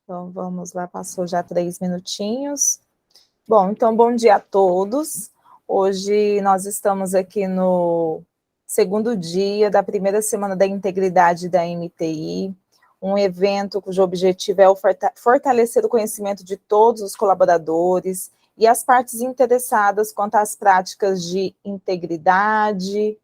Então, vamos lá, passou já 3 minutinhos. Bom, então, bom dia a todos. Hoje nós estamos aqui no segundo dia da primeira semana da integridade da MTI, um evento cujo objetivo é fortalecer o conhecimento de todos os colaboradores e as partes interessadas quanto às práticas de integridade,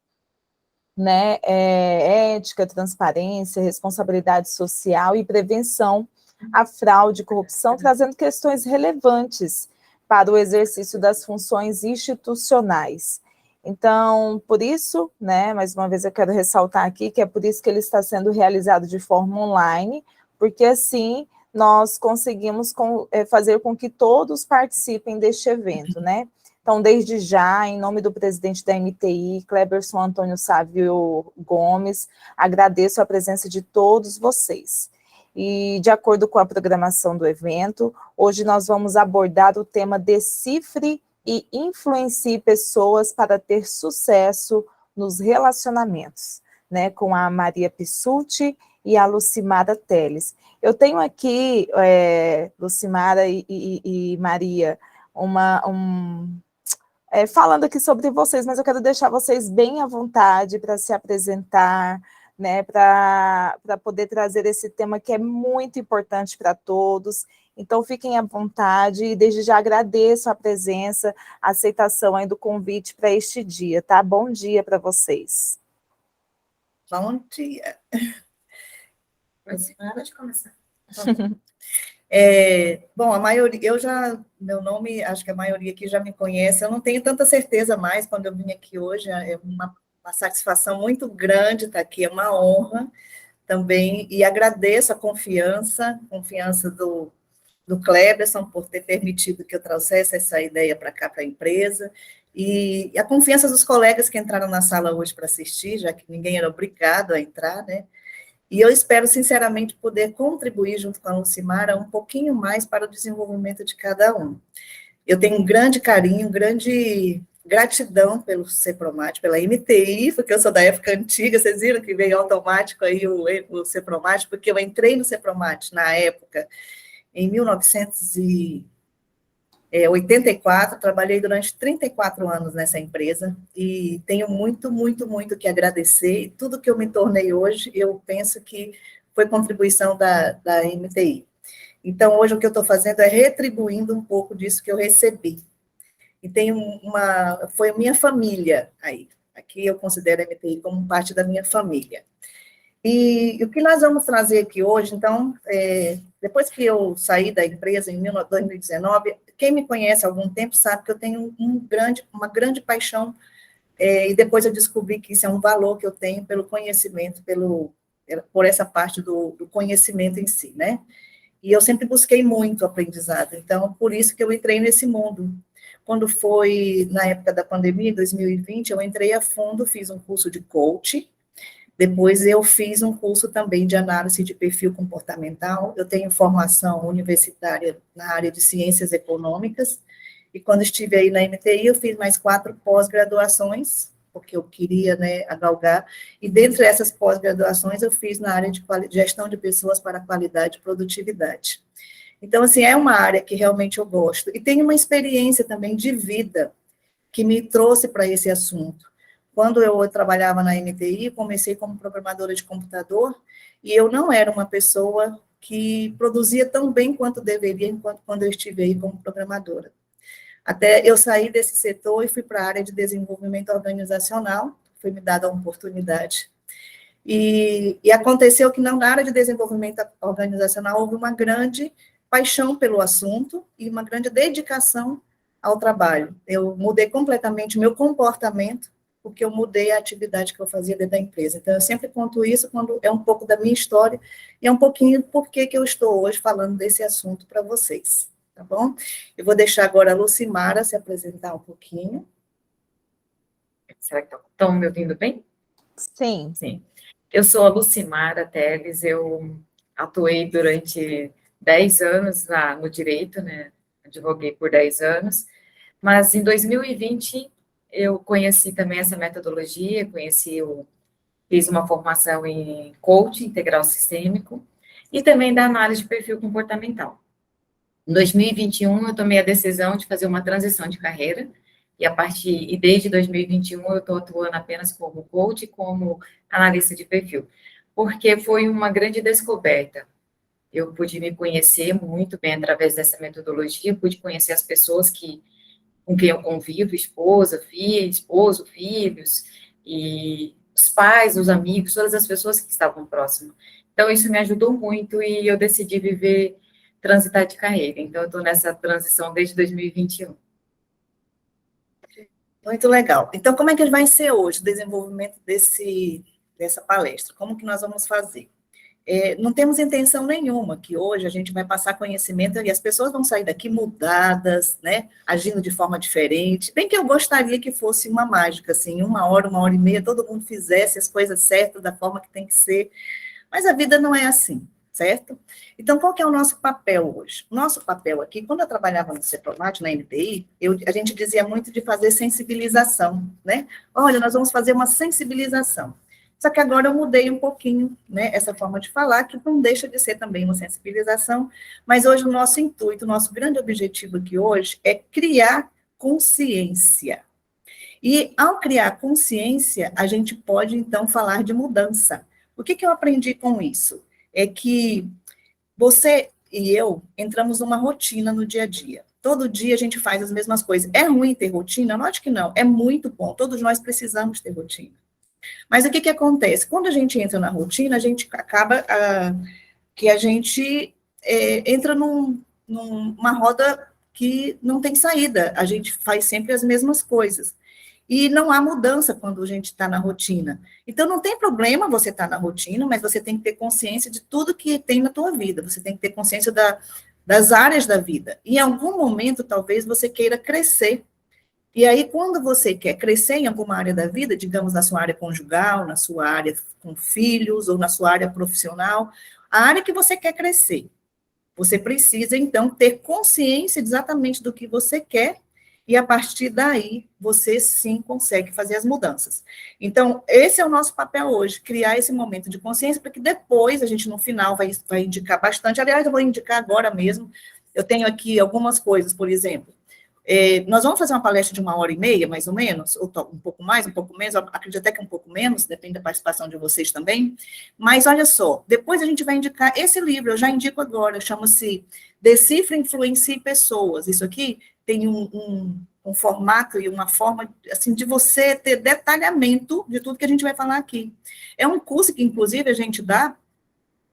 né, ética, transparência, responsabilidade social e prevenção à fraude e corrupção, trazendo questões relevantes para o exercício das funções institucionais. Então, por isso, né, mais uma vez eu quero ressaltar aqui que é por isso que ele está sendo realizado de forma online, porque assim nós conseguimos fazer com que todos participem deste evento, né? Então, desde já, em nome do presidente da MTI, Cleberson Antônio Sávio Gomes, agradeço a presença de todos vocês. E, de acordo com a programação do evento, hoje nós vamos abordar o tema Decifre e influencie pessoas para ter sucesso nos relacionamentos, né, com a Maria Pissuti e a Lucimara Teles. Eu tenho aqui, Lucimara e Maria, falando aqui sobre vocês, mas eu quero deixar vocês bem à vontade para se apresentar, né, para poder trazer esse tema que é muito importante para todos. Então, fiquem à vontade e desde já agradeço a presença, a aceitação aí do convite para este dia, tá? Bom dia para vocês. Bom dia. Pode começar. Bom, a maioria, meu nome, acho que a maioria aqui já me conhece, eu não tenho tanta certeza mais quando eu vim aqui hoje, é uma satisfação muito grande estar aqui, é uma honra também, e agradeço a confiança do Cleberson por ter permitido que eu trouxesse essa ideia para cá, para a empresa, e a confiança dos colegas que entraram na sala hoje para assistir, já que ninguém era obrigado a entrar, né? E eu espero, sinceramente, poder contribuir, junto com a Lucimara, um pouquinho mais para o desenvolvimento de cada um. Eu tenho um grande carinho, grande gratidão pelo Cepromat, pela MTI, porque eu sou da época antiga, vocês viram que veio automático aí o Cepromat, porque eu entrei no Cepromat na época, em 1984, trabalhei durante 34 anos nessa empresa e tenho muito, muito, muito que agradecer. E tudo que eu me tornei hoje, eu penso que foi contribuição da MTI. Então, hoje o que eu estou fazendo é retribuindo um pouco disso que eu recebi. E foi a minha família aí. Aqui eu considero a MTI como parte da minha família. E o que nós vamos trazer aqui hoje, então, depois que eu saí da empresa em 2019, quem me conhece há algum tempo sabe que eu tenho uma grande paixão, e depois eu descobri que isso é um valor que eu tenho pelo conhecimento, por essa parte do conhecimento em si, né? E eu sempre busquei muito aprendizado, então, por isso que eu entrei nesse mundo. Quando foi na época da pandemia, em 2020, eu entrei a fundo, fiz um curso de coaching. Depois eu fiz um curso também de análise de perfil comportamental, eu tenho formação universitária na área de ciências econômicas, e quando estive aí na MTI eu fiz mais 4 pós-graduações, porque eu queria, né, galgar, e dentre essas pós-graduações eu fiz na área de gestão de pessoas para qualidade e produtividade. Então, assim, é uma área que realmente eu gosto, e tenho uma experiência também de vida que me trouxe para esse assunto. Quando eu trabalhava na MTI, comecei como programadora de computador, e eu não era uma pessoa que produzia tão bem quanto deveria, enquanto quando eu estive aí como programadora. Até eu saí desse setor e fui para a área de desenvolvimento organizacional, foi me dada a oportunidade. E aconteceu que na área de desenvolvimento organizacional houve uma grande paixão pelo assunto e uma grande dedicação ao trabalho. Eu mudei completamente o meu comportamento, porque eu mudei a atividade que eu fazia dentro da empresa. Então, eu sempre conto isso quando é um pouco da minha história e é um pouquinho por que eu estou hoje falando desse assunto para vocês, tá bom? Eu vou deixar agora a Lucimara se apresentar um pouquinho. Será que estão me ouvindo bem? Sim. Sim. Eu sou a Lucimara Teles, eu atuei durante 10 anos no direito, né? Advoguei por 10 anos, mas em 2020 eu conheci também essa metodologia, fiz uma formação em coaching integral sistêmico, e também da análise de perfil comportamental. Em 2021, eu tomei a decisão de fazer uma transição de carreira, e desde 2021 eu estou atuando apenas como coach e como analista de perfil, porque foi uma grande descoberta. Eu pude me conhecer muito bem através dessa metodologia, pude conhecer as pessoas com quem eu convivo, esposo, filhos, e os pais, os amigos, todas as pessoas que estavam próximas. Então, isso me ajudou muito e eu decidi transitar de carreira. Então, eu estou nessa transição desde 2021. Muito legal. Então, como é que vai ser hoje o desenvolvimento dessa palestra? Como que nós vamos fazer? Não temos intenção nenhuma que hoje a gente vai passar conhecimento e as pessoas vão sair daqui mudadas, né, agindo de forma diferente. Bem que eu gostaria que fosse uma mágica, assim, 1 hora e meia, todo mundo fizesse as coisas certas da forma que tem que ser, mas a vida não é assim, certo? Então, qual que é o nosso papel hoje? O nosso papel aqui, quando eu trabalhava no Cepromat, na NTI, a gente dizia muito de fazer sensibilização, né? Olha, nós vamos fazer uma sensibilização. Só que agora eu mudei um pouquinho, né, essa forma de falar, que não deixa de ser também uma sensibilização, mas hoje o nosso intuito, o nosso grande objetivo aqui hoje é criar consciência. E ao criar consciência, a gente pode, então, falar de mudança. O que eu aprendi com isso? É que você e eu entramos numa rotina no dia a dia. Todo dia a gente faz as mesmas coisas. É ruim ter rotina? Note que não, é muito bom. Todos nós precisamos ter rotina. Mas o que acontece? Quando a gente entra na rotina, a gente acaba que a gente entra numa roda que não tem saída. A gente faz sempre as mesmas coisas. E não há mudança quando a gente está na rotina. Então, não tem problema você estar na rotina, mas você tem que ter consciência de tudo que tem na tua vida. Você tem que ter consciência das áreas da vida. E em algum momento, talvez, você queira crescer. E aí, quando você quer crescer em alguma área da vida, digamos na sua área conjugal, na sua área com filhos, ou na sua área profissional, a área que você quer crescer, você precisa, então, ter consciência exatamente do que você quer, e a partir daí, você sim consegue fazer as mudanças. Então, esse é o nosso papel hoje, criar esse momento de consciência, para que depois, a gente no final vai indicar bastante, aliás, eu vou indicar agora mesmo, eu tenho aqui algumas coisas, por exemplo, nós vamos fazer uma palestra de 1 hora e meia, mais ou menos, ou um pouco mais, um pouco menos, acredito até que um pouco menos, depende da participação de vocês também, mas olha só, depois a gente vai indicar esse livro, eu já indico agora, chama-se Decifre, Influencie Pessoas. Isso aqui tem um formato e uma forma, assim, de você ter detalhamento de tudo que a gente vai falar aqui. É um curso que, inclusive, a gente dá,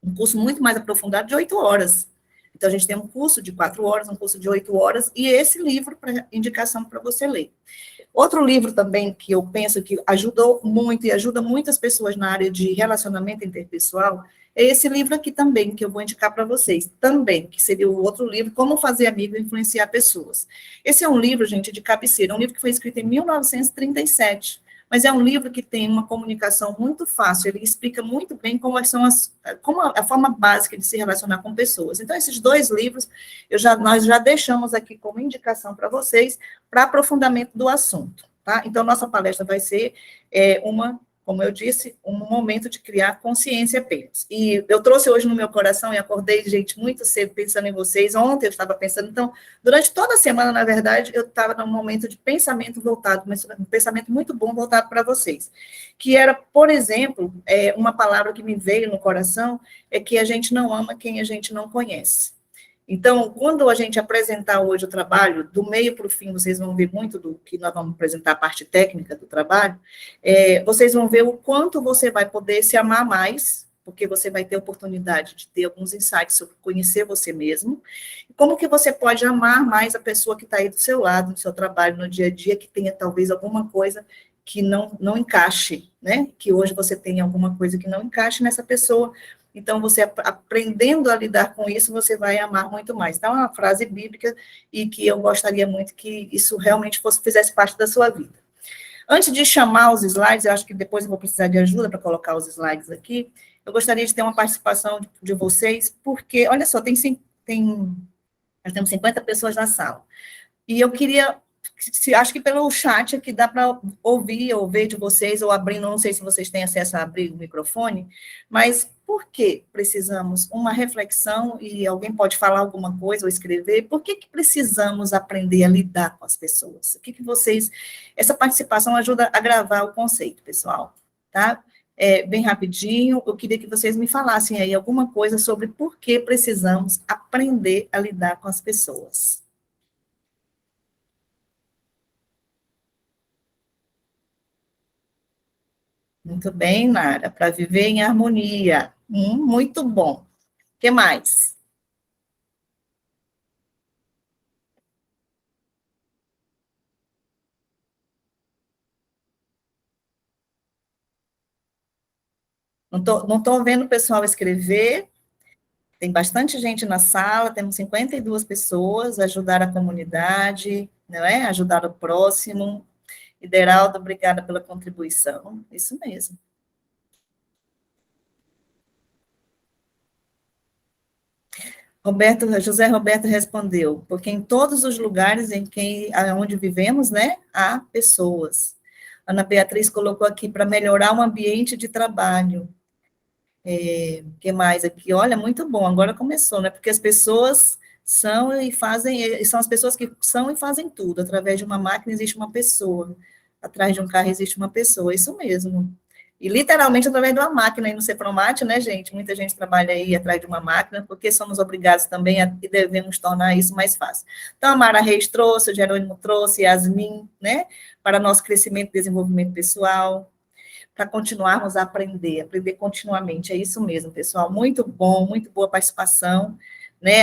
um curso muito mais aprofundado, de 8 horas. Então, a gente tem um curso de 4 horas, um curso de 8 horas, e esse livro para indicação para você ler. Outro livro também que eu penso que ajudou muito e ajuda muitas pessoas na área de relacionamento interpessoal é esse livro aqui também, que eu vou indicar para vocês, também, que seria o outro livro, Como Fazer Amigo e Influenciar Pessoas. Esse é um livro, gente, de cabeceira, um livro que foi escrito em 1937, mas é um livro que tem uma comunicação muito fácil, ele explica muito bem como a forma básica de se relacionar com pessoas. Então, esses 2 livros, nós já deixamos aqui como indicação para vocês, para aprofundamento do assunto, tá? Então, nossa palestra vai ser como eu disse, um momento de criar consciência apenas. E eu trouxe hoje no meu coração e acordei, gente, muito cedo pensando em vocês. Ontem eu estava pensando, então, durante toda a semana, na verdade, eu estava num momento de pensamento voltado, mas um pensamento muito bom voltado para vocês. Que era, por exemplo, uma palavra que me veio no coração, é que a gente não ama quem a gente não conhece. Então, quando a gente apresentar hoje o trabalho, do meio para o fim, vocês vão ver muito do que nós vamos apresentar, a parte técnica do trabalho, vocês vão ver o quanto você vai poder se amar mais, porque você vai ter a oportunidade de ter alguns insights sobre conhecer você mesmo, como que você pode amar mais a pessoa que está aí do seu lado, no seu trabalho, no dia a dia, que tenha talvez alguma coisa que não encaixe, né? Que hoje você tenha alguma coisa que não encaixe nessa pessoa. Então, você aprendendo a lidar com isso, você vai amar muito mais. Então, é uma frase bíblica e que eu gostaria muito que isso realmente fizesse parte da sua vida. Antes de chamar os slides, eu acho que depois eu vou precisar de ajuda para colocar os slides aqui, eu gostaria de ter uma participação de vocês, porque, olha só, nós temos 50 pessoas na sala. E eu queria, acho que pelo chat aqui dá para ouvir ou ver de vocês, ou abrindo, não sei se vocês têm acesso a abrir o microfone, mas por que precisamos uma reflexão, e alguém pode falar alguma coisa ou escrever, por que precisamos aprender a lidar com as pessoas? O que vocês... Essa participação ajuda a gravar o conceito, pessoal, tá? Bem rapidinho, eu queria que vocês me falassem aí alguma coisa sobre por que precisamos aprender a lidar com as pessoas. Muito bem, Nara, para viver em harmonia. Muito bom. O que mais? Não tô vendo o pessoal escrever. Tem bastante gente na sala, temos 52 pessoas, ajudar a comunidade, não é? Ajudar o próximo. Ideraldo, obrigada pela contribuição. Isso mesmo. José Roberto respondeu, porque em todos os lugares onde vivemos, né, há pessoas. Ana Beatriz colocou aqui para melhorar o ambiente de trabalho. Que mais aqui? Olha, muito bom, agora começou, né? Porque as pessoas são as pessoas que são e fazem tudo. Através de uma máquina existe uma pessoa, atrás de um carro existe uma pessoa, isso mesmo. E literalmente através de uma máquina, aí no Cepromate, né, gente? Muita gente trabalha aí atrás de uma máquina, porque somos obrigados também e devemos tornar isso mais fácil. Então, a Mara Reis trouxe, o Jerônimo trouxe, Yasmin, né? Para nosso crescimento e desenvolvimento pessoal, para continuarmos a aprender continuamente. É isso mesmo, pessoal. Muito bom, muito boa participação. Né?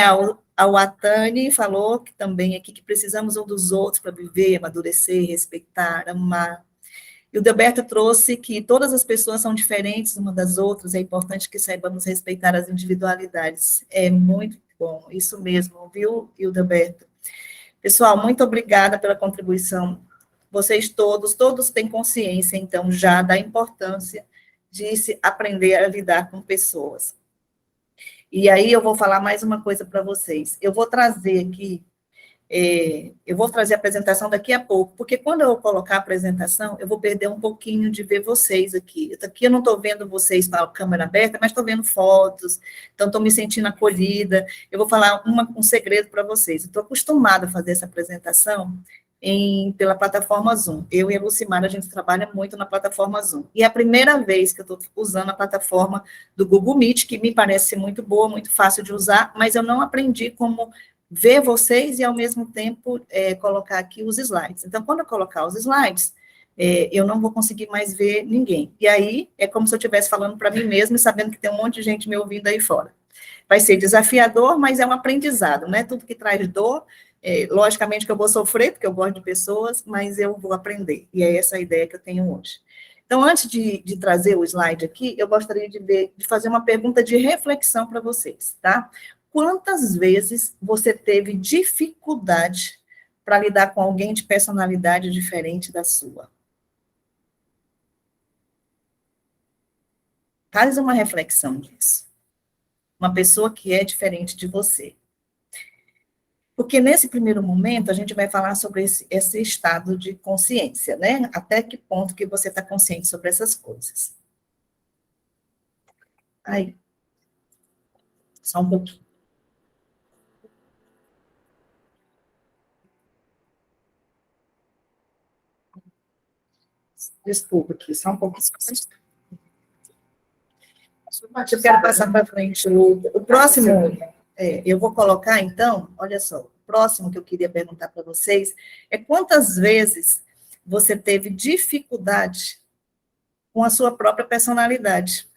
A Watani falou que também aqui que precisamos um dos outros para viver, amadurecer, respeitar, amar. E o Delberto trouxe que todas as pessoas são diferentes uma das outras, é importante que saibamos respeitar as individualidades. É muito bom, isso mesmo, viu, Hildeberto? Pessoal, muito obrigada pela contribuição. Vocês todos têm consciência, então, já da importância de se aprender a lidar com pessoas. E aí eu vou falar mais uma coisa para vocês. Eu vou trazer aqui, eu vou trazer a apresentação daqui a pouco, porque quando eu colocar a apresentação, eu vou perder um pouquinho de ver vocês aqui. Aqui eu não estou vendo vocês com a câmera aberta, mas estou vendo fotos, então estou me sentindo acolhida. Eu vou falar um segredo para vocês. Estou acostumada a fazer essa apresentação pela plataforma Zoom. Eu e a Lucimara, a gente trabalha muito na plataforma Zoom. E é a primeira vez que eu estou usando a plataforma do Google Meet, que me parece muito boa, muito fácil de usar, mas eu não aprendi como ver vocês e, ao mesmo tempo, colocar aqui os slides. Então, quando eu colocar os slides, eu não vou conseguir mais ver ninguém. E aí, é como se eu estivesse falando para mim mesma e sabendo que tem um monte de gente me ouvindo aí fora. Vai ser desafiador, mas é um aprendizado, né? Tudo que traz dor, logicamente que eu vou sofrer, porque eu gosto de pessoas, mas eu vou aprender. E é essa a ideia que eu tenho hoje. Então, antes de trazer o slide aqui, eu gostaria de fazer uma pergunta de reflexão para vocês, tá? Quantas vezes você teve dificuldade para lidar com alguém de personalidade diferente da sua? Faz uma reflexão disso. Uma pessoa que é diferente de você. Porque nesse primeiro momento, a gente vai falar sobre esse estado de consciência, né? Até que ponto que você está consciente sobre essas coisas. Aí, só um pouquinho. Desculpa aqui, só um pouquinho. Eu quero passar para frente. O próximo, eu vou colocar, então, olha só, o próximo que eu queria perguntar para vocês é quantas vezes você teve dificuldade com a sua própria personalidade.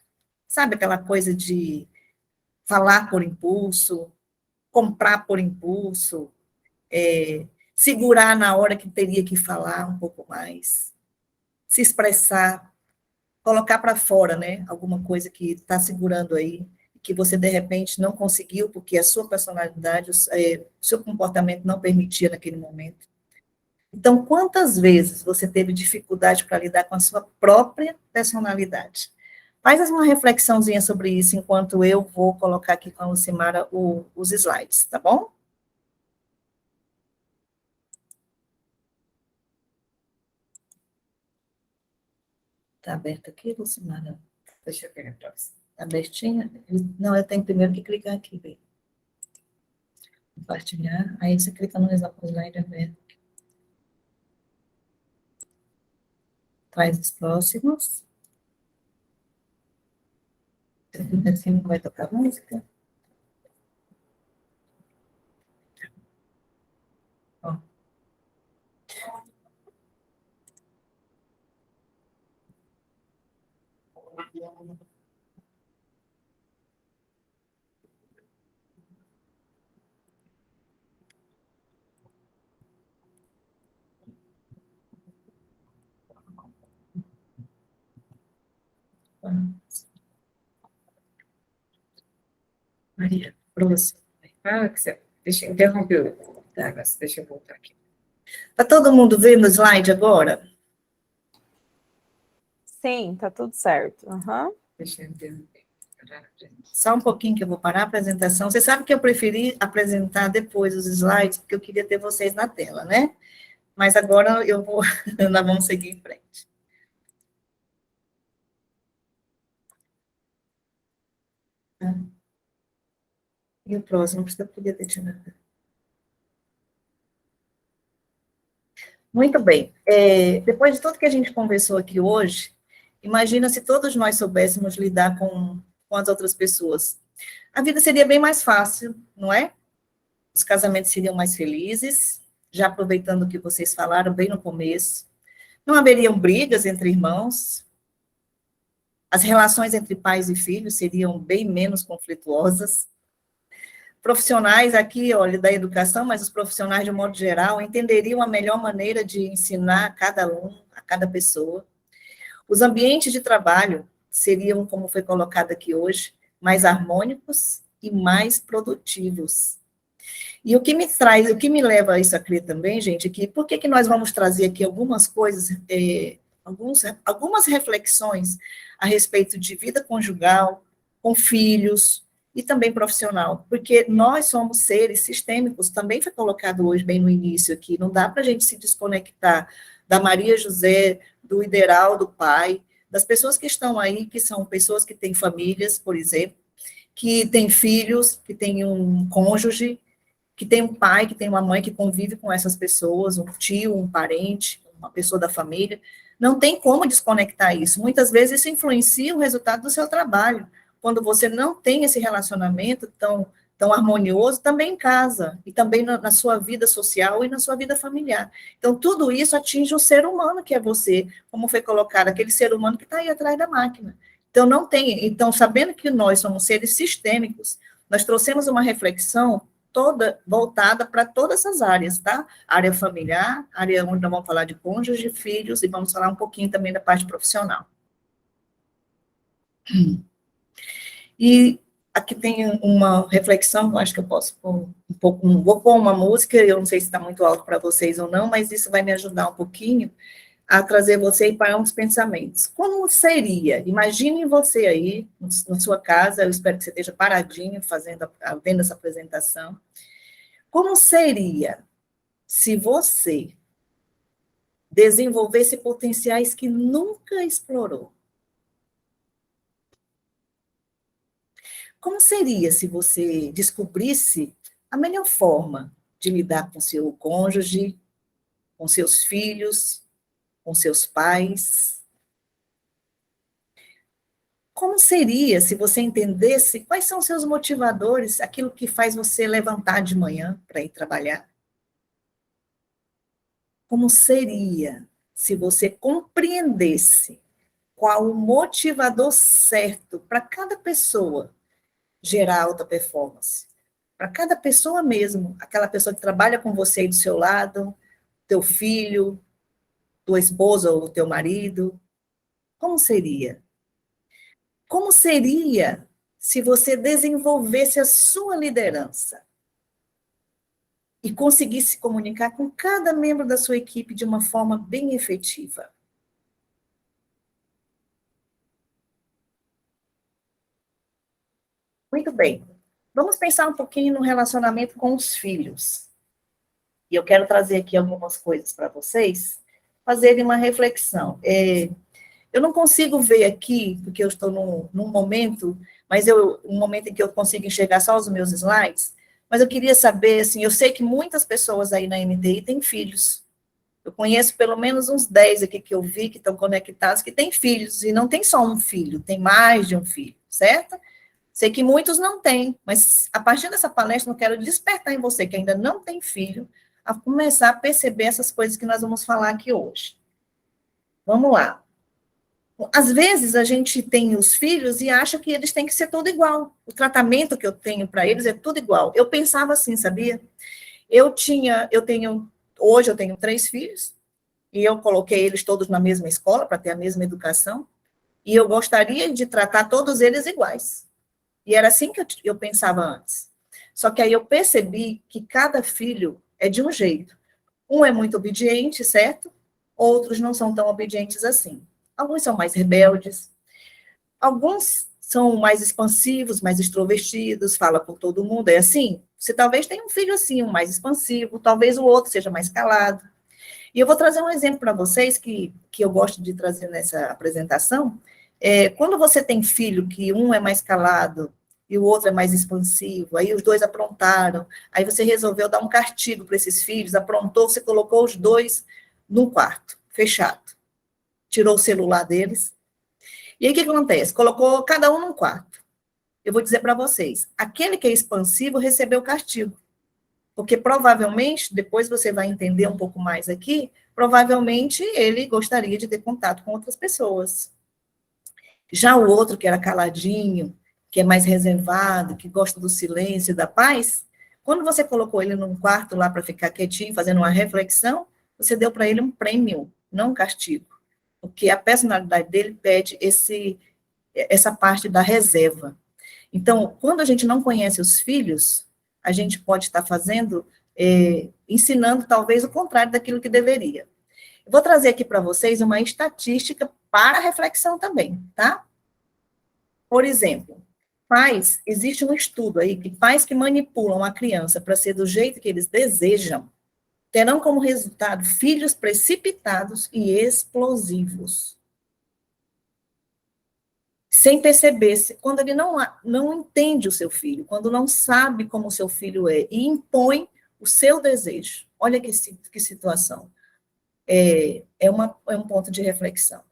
Sabe aquela coisa de falar por impulso, comprar por impulso, segurar na hora que teria que falar um pouco mais, se expressar, colocar para fora, né, alguma coisa que está segurando aí, que você, de repente, não conseguiu, porque a sua personalidade, o seu comportamento não permitia naquele momento. Então, quantas vezes você teve dificuldade para lidar com a sua própria personalidade? Faz uma reflexãozinha sobre isso, enquanto eu vou colocar aqui com a Lucimara os slides, tá bom? Está aberto aqui, Lucimara? Deixa eu ver a próxima. Abertinha? Não, eu tenho primeiro que clicar aqui, bem. Compartilhar, aí você clica no slide aberto. Traz os próximos. Assim vai tocar música. Ó. Maria, próximo. Ah, que você... Deixa eu interromper. Tá, deixa eu voltar aqui. Tá todo mundo vendo o slide agora? Sim, tá tudo certo. Uhum. Deixa eu interromper. Só um pouquinho que eu vou parar a apresentação. Você sabe que eu preferi apresentar depois os slides, porque eu queria ter vocês na tela, né? Mas agora eu vou, nós vamos seguir em frente. E o próximo, você podia ter tirado. Muito bem. Depois de tudo que a gente conversou aqui hoje, imagina se todos nós soubéssemos lidar com as outras pessoas. A vida seria bem mais fácil, não é? Os casamentos seriam mais felizes, já aproveitando o que vocês falaram bem no começo. Não haveriam brigas entre irmãos. As relações entre pais e filhos seriam bem menos conflituosas. Profissionais aqui, olha, da educação, mas os profissionais, de um modo geral, entenderiam a melhor maneira de ensinar a cada aluno, a cada pessoa. Os ambientes de trabalho seriam, como foi colocado aqui hoje, mais harmônicos e mais produtivos. E o que me traz, o que me leva a isso a crer também, gente, é que por que nós vamos trazer aqui algumas coisas, algumas reflexões a respeito de vida conjugal, com filhos, e também profissional, porque nós somos seres sistêmicos, também foi colocado hoje bem no início aqui, não dá para a gente se desconectar da Maria José, do ideal do pai, das pessoas que estão aí, que são pessoas que têm famílias, por exemplo, que têm filhos, que têm um cônjuge, que tem um pai, que tem uma mãe que convive com essas pessoas, um tio, um parente, uma pessoa da família, não tem como desconectar isso. Muitas vezes isso influencia o resultado do seu trabalho, quando você não tem esse relacionamento tão harmonioso, também em casa, e também na sua vida social e na sua vida familiar. Então, tudo isso atinge o ser humano que é você, como foi colocado, aquele ser humano que está aí atrás da máquina. Então, não tem, então, sabendo que nós somos seres sistêmicos, nós trouxemos uma reflexão toda voltada para todas essas áreas, tá? Área familiar, área onde nós vamos falar de cônjuge, filhos, e vamos falar um pouquinho também da parte profissional. E aqui tem uma reflexão, eu acho que eu posso pôr um pouco, vou pôr uma música, eu não sei se está muito alto para vocês ou não, mas isso vai me ajudar um pouquinho a trazer você para uns pensamentos. Como seria? Imagine você aí, na sua casa, eu espero que você esteja paradinho, vendo essa apresentação. Como seria se você desenvolvesse potenciais que nunca explorou? Como seria se você descobrisse a melhor forma de lidar com seu cônjuge, com seus filhos, com seus pais? Como seria se você entendesse quais são seus motivadores, aquilo que faz você levantar de manhã para ir trabalhar? Como seria se você compreendesse qual o motivador certo para cada pessoa gerar alta performance? Para cada pessoa mesmo, aquela pessoa que trabalha com você aí do seu lado, teu filho, tua esposa ou teu marido, como seria? Como seria se você desenvolvesse a sua liderança e conseguisse se comunicar com cada membro da sua equipe de uma forma bem efetiva? Muito bem. Vamos pensar um pouquinho no relacionamento com os filhos. E eu quero trazer aqui algumas coisas para vocês, fazerem uma reflexão. Eu não consigo ver aqui, porque eu estou num momento, um momento em que eu consigo enxergar só os meus slides, mas eu queria saber, assim, eu sei que muitas pessoas aí na MTI têm filhos. Eu conheço pelo menos uns 10 aqui que eu vi, que estão conectados, que têm filhos, e não tem só um filho, tem mais de um filho, certo? Sei que muitos não têm, mas a partir dessa palestra eu quero despertar em você que ainda não tem filho, a começar a perceber essas coisas que nós vamos falar aqui hoje. Vamos lá. Às vezes a gente tem os filhos e acha que eles têm que ser tudo igual. O tratamento que eu tenho para eles é tudo igual. Eu pensava assim, sabia? Hoje eu tenho 3 filhos, e eu coloquei eles todos na mesma escola para ter a mesma educação, e eu gostaria de tratar todos eles iguais. E era assim que eu pensava antes. Só que aí eu percebi que cada filho é de um jeito. Um é muito obediente, certo? Outros não são tão obedientes assim. Alguns são mais rebeldes, alguns são mais expansivos, mais extrovertidos, fala por todo mundo, é assim? Você talvez tenha um filho assim, um mais expansivo, talvez o outro seja mais calado. E eu vou trazer um exemplo para vocês que eu gosto de trazer nessa apresentação. Quando você tem filho que um é mais calado e o outro é mais expansivo, aí os dois aprontaram, aí você resolveu dar um castigo para esses filhos, aprontou, você colocou os dois num quarto, fechado. Tirou o celular deles. E aí o que acontece? Colocou cada um num quarto. Eu vou dizer para vocês, aquele que é expansivo recebeu castigo. Porque provavelmente, depois você vai entender um pouco mais aqui, provavelmente ele gostaria de ter contato com outras pessoas. Já o outro, que era caladinho, que é mais reservado, que gosta do silêncio e da paz, quando você colocou ele num quarto lá para ficar quietinho, fazendo uma reflexão, você deu para ele um prêmio, não um castigo. Porque a personalidade dele pede essa parte da reserva. Então, quando a gente não conhece os filhos, a gente pode estar ensinando talvez o contrário daquilo que deveria. Eu vou trazer aqui para vocês uma estatística para reflexão também, tá? Por exemplo, existe um estudo aí que pais que manipulam a criança para ser do jeito que eles desejam, terão como resultado filhos precipitados e explosivos. Sem perceber, quando ele não entende o seu filho, quando não sabe como o seu filho é, e impõe o seu desejo. Olha que situação. É um ponto de reflexão.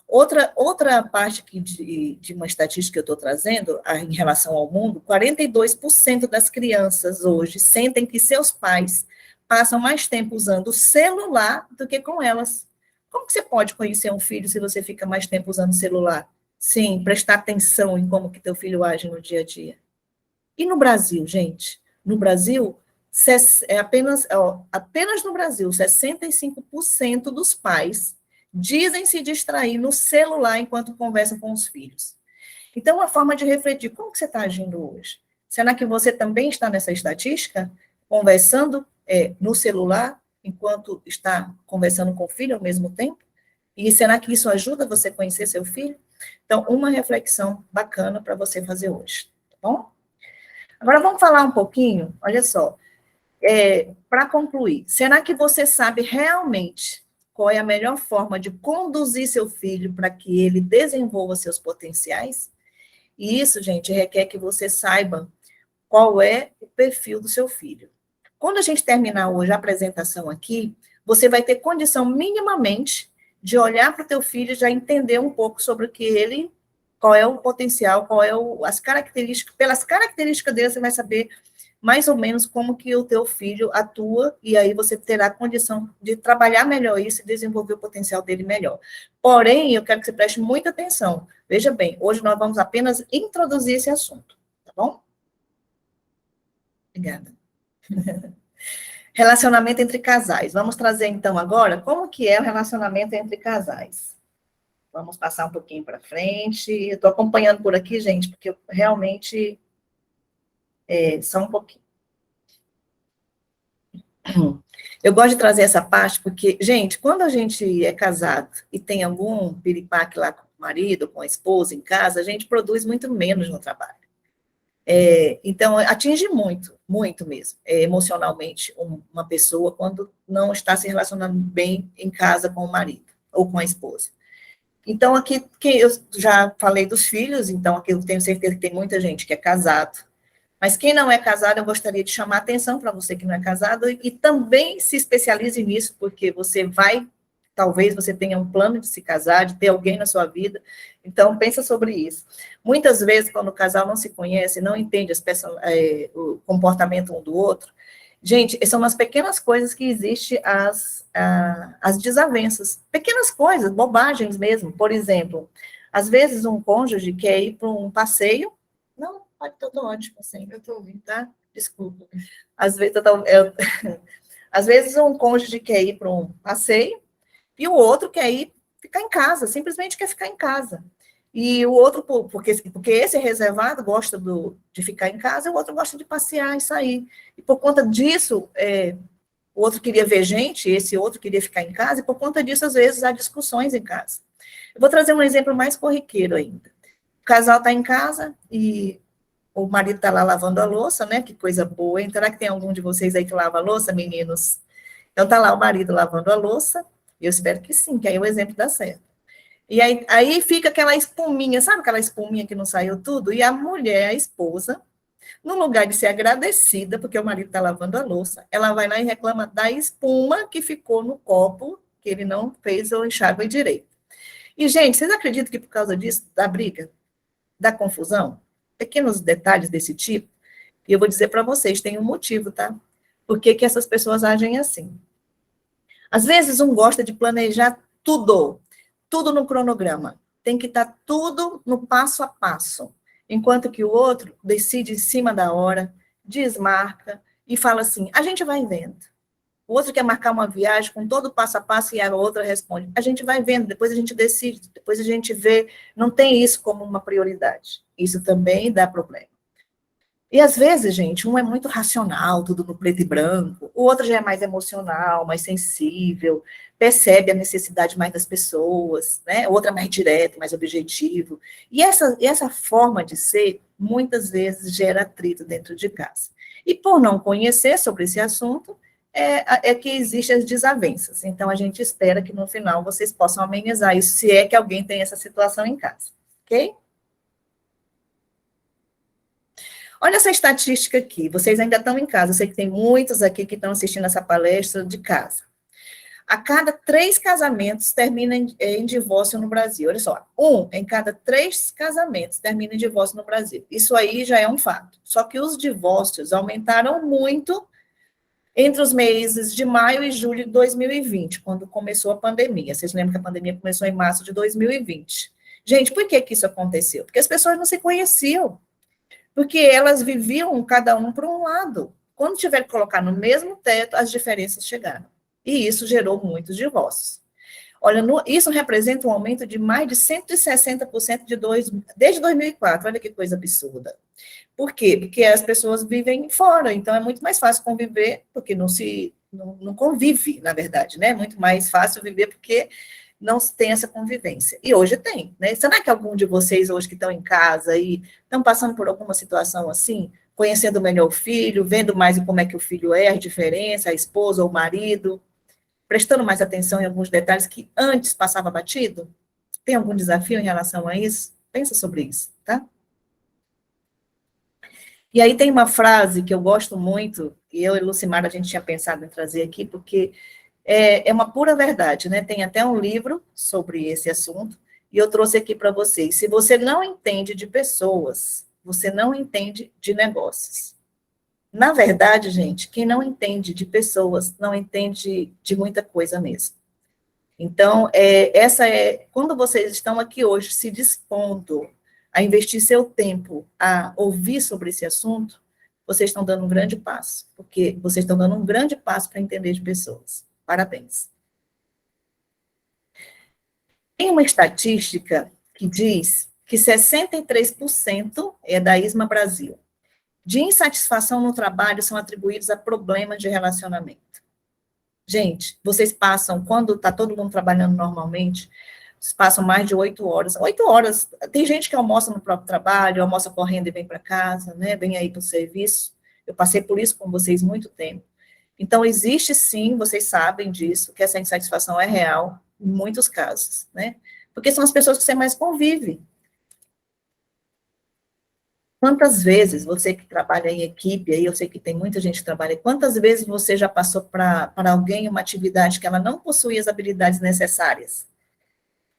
Outra parte de uma estatística que eu estou trazendo, em relação ao mundo, 42% das crianças hoje sentem que seus pais passam mais tempo usando o celular do que com elas. Como que você pode conhecer um filho se você fica mais tempo usando o celular? Sim, prestar atenção em como que teu filho age no dia a dia. E no Brasil, gente? No Brasil, apenas no Brasil, 65% dos pais dizem se distrair no celular enquanto conversam com os filhos. Então, uma forma de refletir, como que você está agindo hoje? Será que você também está nessa estatística? Conversando no celular enquanto está conversando com o filho ao mesmo tempo? E será que isso ajuda você a conhecer seu filho? Então, uma reflexão bacana para você fazer hoje, tá bom? Agora, vamos falar um pouquinho, olha só, para concluir, será que você sabe realmente qual é a melhor forma de conduzir seu filho para que ele desenvolva seus potenciais? E isso, gente, requer que você saiba qual é o perfil do seu filho. Quando a gente terminar hoje a apresentação aqui, você vai ter condição minimamente de olhar para o teu filho e já entender um pouco sobre qual é o potencial, as características, pelas características dele, você vai saber mais ou menos como que o teu filho atua, e aí você terá condição de trabalhar melhor isso e desenvolver o potencial dele melhor. Porém, eu quero que você preste muita atenção. Veja bem, hoje nós vamos apenas introduzir esse assunto, tá bom? Obrigada. Relacionamento entre casais. Vamos trazer, então, agora, como que é o relacionamento entre casais. Vamos passar um pouquinho para frente. Eu estou acompanhando por aqui, gente, porque eu realmente... só um pouquinho. Eu gosto de trazer essa parte porque, gente, quando a gente é casado e tem algum piripaque lá com o marido, com a esposa em casa, a gente produz muito menos no trabalho. Então, atinge muito, muito mesmo, emocionalmente, uma pessoa quando não está se relacionando bem em casa com o marido ou com a esposa. Então, aqui, que eu já falei dos filhos, então aqui eu tenho certeza que tem muita gente que é casado. Mas quem não é casado, eu gostaria de chamar a atenção para você que não é casado e também se especialize nisso, porque você vai, talvez você tenha um plano de se casar, de ter alguém na sua vida. Então, pensa sobre isso. Muitas vezes, quando o casal não se conhece, não entende o comportamento um do outro, gente, são nas pequenas coisas que existem as desavenças. Pequenas coisas, bobagens mesmo. Por exemplo, às vezes um cônjuge quer ir para um passeio. Não, pode, estou ótimo, assim, eu estou ouvindo, tá? Desculpa. Às vezes, às vezes um cônjuge quer ir para um passeio e o outro quer ir ficar em casa, simplesmente quer ficar em casa. E o outro, porque esse reservado gosta de ficar em casa, e o outro gosta de passear e sair. E por conta disso, o outro queria ver gente, esse outro queria ficar em casa, e por conta disso, às vezes, há discussões em casa. Eu vou trazer um exemplo mais corriqueiro ainda. O casal está em casa e o marido está lá lavando a louça, né? Que coisa boa. Hein? Será que tem algum de vocês aí que lava a louça, meninos? Então, está lá o marido lavando a louça, e eu espero que sim, que aí o exemplo dá certo. E aí fica aquela espuminha, sabe aquela espuminha que não saiu tudo? E a mulher, a esposa, no lugar de ser agradecida, porque o marido está lavando a louça, ela vai lá e reclama da espuma que ficou no copo, que ele não fez o enxágue direito. E, gente, vocês acreditam que por causa disso, da briga, da confusão, pequenos detalhes desse tipo, e eu vou dizer para vocês, tem um motivo, tá? Por que essas pessoas agem assim? Às vezes, um gosta de planejar tudo no cronograma. Tem que estar tudo no passo a passo. Enquanto que o outro decide em cima da hora, desmarca e fala assim, a gente vai vendo. O outro quer marcar uma viagem com todo o passo a passo e a outra responde, a gente vai vendo, depois a gente decide, depois a gente vê. Não tem isso como uma prioridade. Isso também dá problema. E às vezes, gente, um é muito racional, tudo no preto e branco, o outro já é mais emocional, mais sensível, percebe a necessidade mais das pessoas, né? O outro é mais direto, mais objetivo. E essa forma de ser, muitas vezes, gera atrito dentro de casa. E por não conhecer sobre esse assunto, é que existem as desavenças. Então, a gente espera que no final vocês possam amenizar isso, se é que alguém tem essa situação em casa, ok? Olha essa estatística aqui, vocês ainda estão em casa, eu sei que tem muitos aqui que estão assistindo essa palestra de casa. A cada 3 casamentos termina em divórcio no Brasil. Olha só, 1 em cada 3 casamentos termina em divórcio no Brasil. Isso aí já é um fato. Só que os divórcios aumentaram muito entre os meses de maio e julho de 2020, quando começou a pandemia. Vocês lembram que a pandemia começou em março de 2020. Gente, por que isso aconteceu? Porque as pessoas não se conheciam. Porque elas viviam cada um por um lado. Quando tiver que colocar no mesmo teto, as diferenças chegaram. E isso gerou muitos divórcios. Olha, isso representa um aumento de mais de 160% desde 2004. Olha que coisa absurda. Por quê? Porque as pessoas vivem fora, então é muito mais fácil conviver, porque não convive, na verdade, né? É muito mais fácil viver porque não tem essa convivência. E hoje tem, né? Será que algum de vocês hoje que estão em casa e estão passando por alguma situação assim, conhecendo melhor o filho, vendo mais como é que o filho é, a diferença, a esposa ou o marido, prestando mais atenção em alguns detalhes que antes passava batido? Tem algum desafio em relação a isso? Pensa sobre isso, tá? E aí tem uma frase que eu gosto muito, e eu e Lucimar a gente tinha pensado em trazer aqui, porque é uma pura verdade, né? Tem até um livro sobre esse assunto, e eu trouxe aqui para vocês. Se você não entende de pessoas, você não entende de negócios. Na verdade, gente, quem não entende de pessoas, não entende de muita coisa mesmo. Então, quando vocês estão aqui hoje se dispondo a investir seu tempo a ouvir sobre esse assunto, vocês estão dando um grande passo, porque vocês estão dando um grande passo para entender de pessoas. Parabéns. Tem uma estatística que diz que 63% é da ISMA Brasil. De insatisfação no trabalho são atribuídos a problemas de relacionamento. Gente, vocês passam, quando está todo mundo trabalhando normalmente, vocês passam mais de 8 horas. 8 horas, tem gente que almoça no próprio trabalho, almoça correndo e vem para casa, né? Vem aí para o serviço. Eu passei por isso com vocês muito tempo. Então, existe sim, vocês sabem disso, que essa insatisfação é real, em muitos casos, né? porque são as pessoas que você mais convive. Quantas vezes, você que trabalha em equipe, aí eu sei que tem muita gente que trabalha, quantas vezes você já passou para alguém uma atividade que ela não possuía as habilidades necessárias?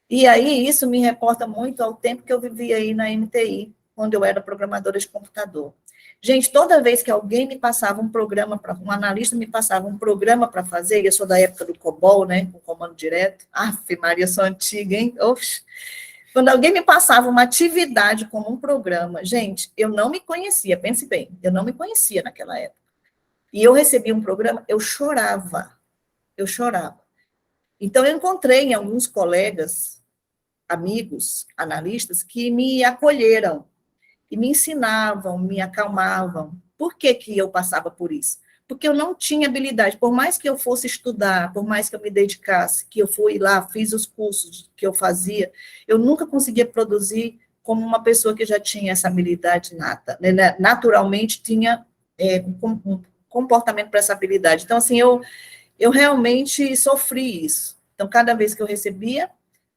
E aí, isso me reporta muito ao tempo que eu vivi aí na MTI, quando eu era programadora de computador. Gente, toda vez que alguém me passava um programa, um analista me passava um programa para fazer, eu sou da época do COBOL, né, com comando direto, Aff, Maria, eu sou antiga, hein? Oxe. Quando alguém me passava uma atividade como um programa, gente, eu não me conhecia, pense bem, eu não me conhecia naquela época. E eu recebia um programa, eu chorava, eu chorava. Então, eu encontrei em alguns colegas, amigos, analistas, que me acolheram, e me ensinavam, me acalmavam. Por que que eu passava por isso? Porque eu não tinha habilidade, por mais que eu fosse estudar, por mais que eu me dedicasse, que eu fui lá, fiz os cursos que eu fazia, eu nunca conseguia produzir como uma pessoa que já tinha essa habilidade nata, né? Naturalmente tinha um comportamento para essa habilidade. Então, assim, eu realmente sofri isso. Então, cada vez que eu recebia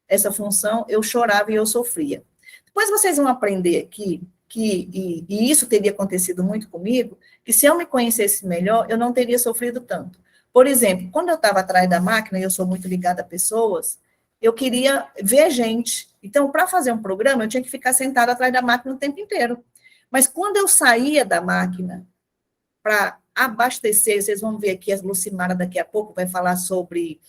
essa função, eu chorava e eu sofria. Depois vocês vão aprender aqui e isso teria acontecido muito comigo, que se eu me conhecesse melhor, eu não teria sofrido tanto. Por exemplo, quando eu estava atrás da máquina, e eu sou muito ligada a pessoas, eu queria ver gente. Então, para fazer um programa, eu tinha que ficar sentada atrás da máquina o tempo inteiro. Mas quando eu saía da máquina para abastecer, vocês vão ver aqui, a Lucimara daqui a pouco vai falar sobre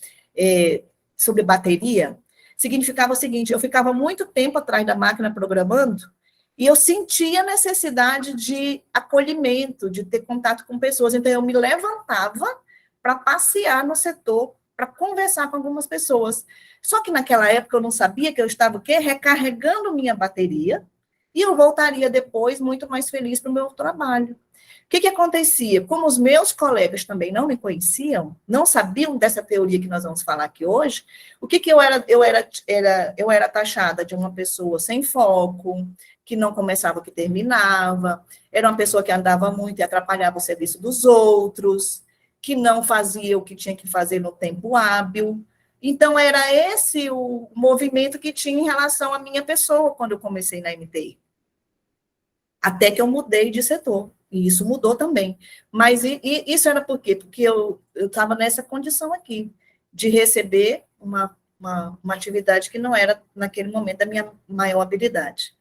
bateria, significava o seguinte, eu ficava muito tempo atrás da máquina programando, e eu sentia a necessidade de acolhimento, de ter contato com pessoas. Então, eu me levantava para passear no setor, para conversar com algumas pessoas. Só que naquela época eu não sabia que eu estava o quê? Recarregando minha bateria, e eu voltaria depois muito mais feliz para o meu trabalho. O que acontecia? Como os meus colegas também não me conheciam, não sabiam dessa teoria que nós vamos falar aqui hoje, o que eu era? Eu era taxada de uma pessoa sem foco, que não começava o que terminava, era uma pessoa que andava muito e atrapalhava o serviço dos outros, que não fazia o que tinha que fazer no tempo hábil. Então, era esse o movimento que tinha em relação à minha pessoa quando eu comecei na MTI. Até que eu mudei de setor. E isso mudou também. Mas isso era por quê? Porque eu estava nessa condição aqui, de receber uma atividade que não era, naquele momento, da minha maior habilidade.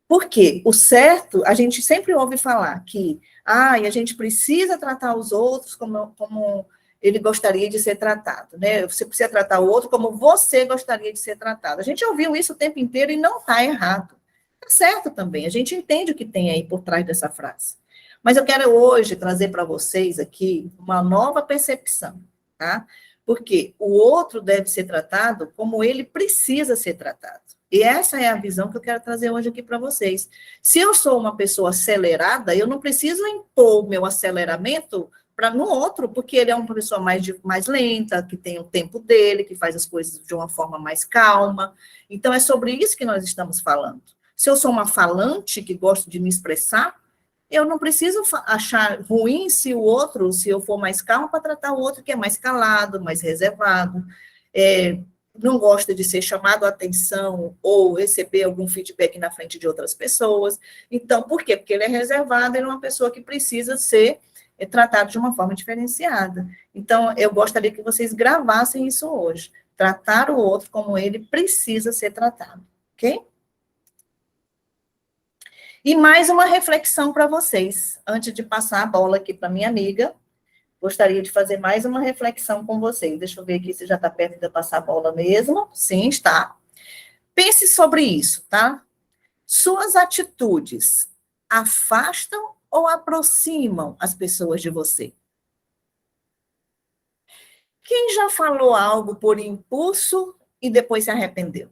Por quê? O certo, a gente sempre ouve falar que a gente precisa tratar os outros como ele gostaria de ser tratado, né? Você precisa tratar o outro como você gostaria de ser tratado. A gente ouviu isso o tempo inteiro e não está errado. Está certo também, a gente entende o que tem aí por trás dessa frase. Mas eu quero hoje trazer para vocês aqui uma nova percepção, tá? Porque o outro deve ser tratado como ele precisa ser tratado. E essa é a visão que eu quero trazer hoje aqui para vocês. Se eu sou uma pessoa acelerada, eu não preciso impor o meu aceleramento no outro, porque ele é uma pessoa mais lenta, que tem o tempo dele, que faz as coisas de uma forma mais calma. Então, é sobre isso que nós estamos falando. Se eu sou uma falante que gosto de me expressar, eu não preciso achar ruim se eu for mais calmo, para tratar o outro que é mais calado, mais reservado, não gosta de ser chamado a atenção ou receber algum feedback na frente de outras pessoas. Então, por quê? Porque ele é reservado, ele é uma pessoa que precisa ser tratado de uma forma diferenciada. Então, eu gostaria que vocês gravassem isso hoje. Tratar o outro como ele precisa ser tratado, ok? E mais uma reflexão para vocês, antes de passar a bola aqui para minha amiga, gostaria de fazer mais uma reflexão com vocês. Deixa eu ver aqui se já está perto de eu passar a bola mesmo. Sim, está. Pense sobre isso, tá? Suas atitudes afastam ou aproximam as pessoas de você? Quem já falou algo por impulso e depois se arrependeu?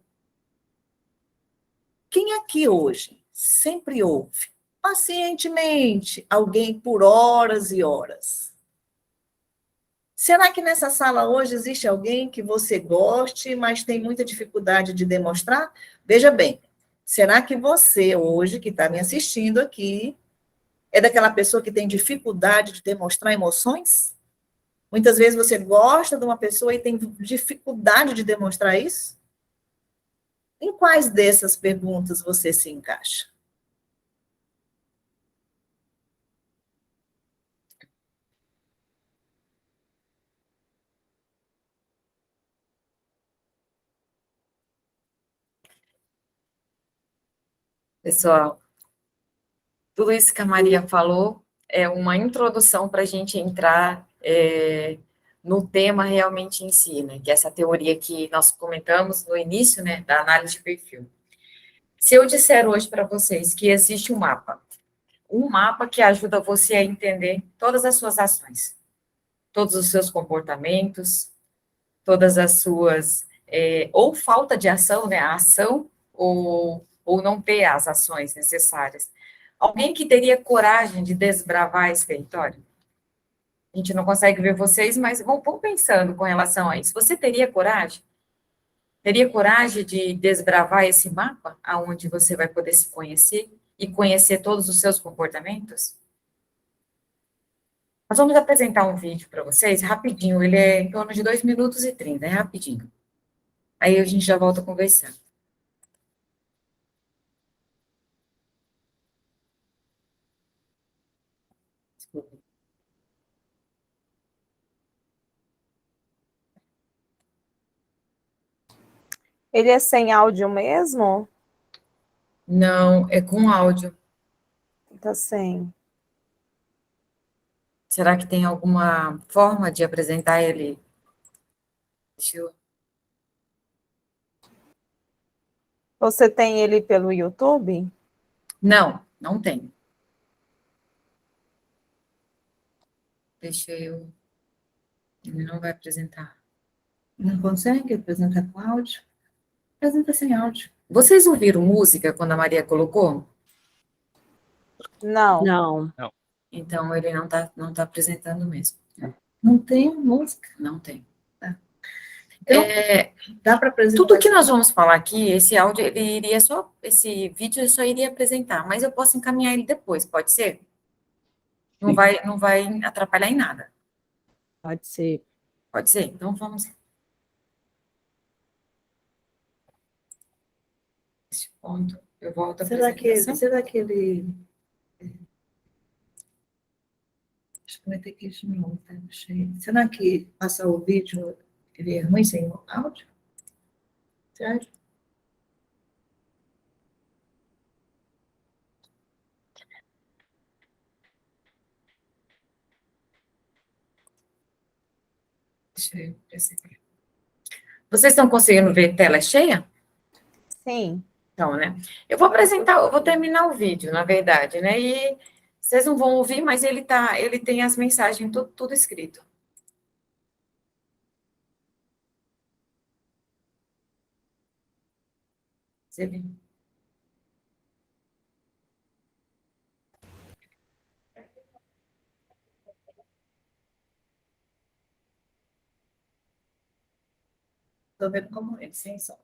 Quem aqui hoje sempre ouve, pacientemente, alguém por horas e horas? Será que nessa sala hoje existe alguém que você goste, mas tem muita dificuldade de demonstrar? Veja bem, será que você hoje, que está me assistindo aqui, é daquela pessoa que tem dificuldade de demonstrar emoções? Muitas vezes você gosta de uma pessoa e tem dificuldade de demonstrar isso? Em quais dessas perguntas você se encaixa? Pessoal, tudo isso que a Maria falou é uma introdução para a gente entrar no tema realmente em si, né? Que é essa teoria que nós comentamos no início, né, da análise de perfil. Se eu disser hoje para vocês que existe um mapa que ajuda você a entender todas as suas ações, todos os seus comportamentos, todas as suas, ou falta de ação, né, a ação, ou não ter as ações necessárias. Alguém que teria coragem de desbravar esse território? A gente não consegue ver vocês, mas vão pensando com relação a isso. Você teria coragem? Teria coragem de desbravar esse mapa, aonde você vai poder se conhecer e conhecer todos os seus comportamentos? Nós vamos apresentar um vídeo para vocês, rapidinho, ele é em torno de 2 minutos e 30, é rapidinho. Aí a gente já volta a conversar. Desculpa. Ele é sem áudio mesmo? Não, é com áudio. Tá sem. Será que tem alguma forma de apresentar ele? Deixa eu... Você tem ele pelo YouTube? Não, não tem. Deixa eu... Ele não vai apresentar. Não consegue apresentar com áudio? Apresenta sem áudio. Vocês ouviram música quando a Maria colocou? Não. Não. Então, ele não tá apresentando mesmo. Não tem música. Não tem. Então, dá para apresentar. Tudo que nós vamos falar aqui, esse áudio, esse vídeo eu só iria apresentar, mas eu posso encaminhar ele depois, pode ser? Não vai atrapalhar em nada. Pode ser. Pode ser? Então, vamos... Esse ponto, eu volto à apresentação. Será que ele... Deixa eu meter aqui de novo, tá cheio. Será que passar o vídeo, ele é ruim sem o áudio? Sério? Deixa eu perceber. Vocês estão conseguindo ver tela cheia? Sim. Então, né? Eu vou terminar o vídeo, na verdade, né? E vocês não vão ouvir, mas ele tem as mensagens tudo escrito. Você viu? Estou vendo como ele, sem som.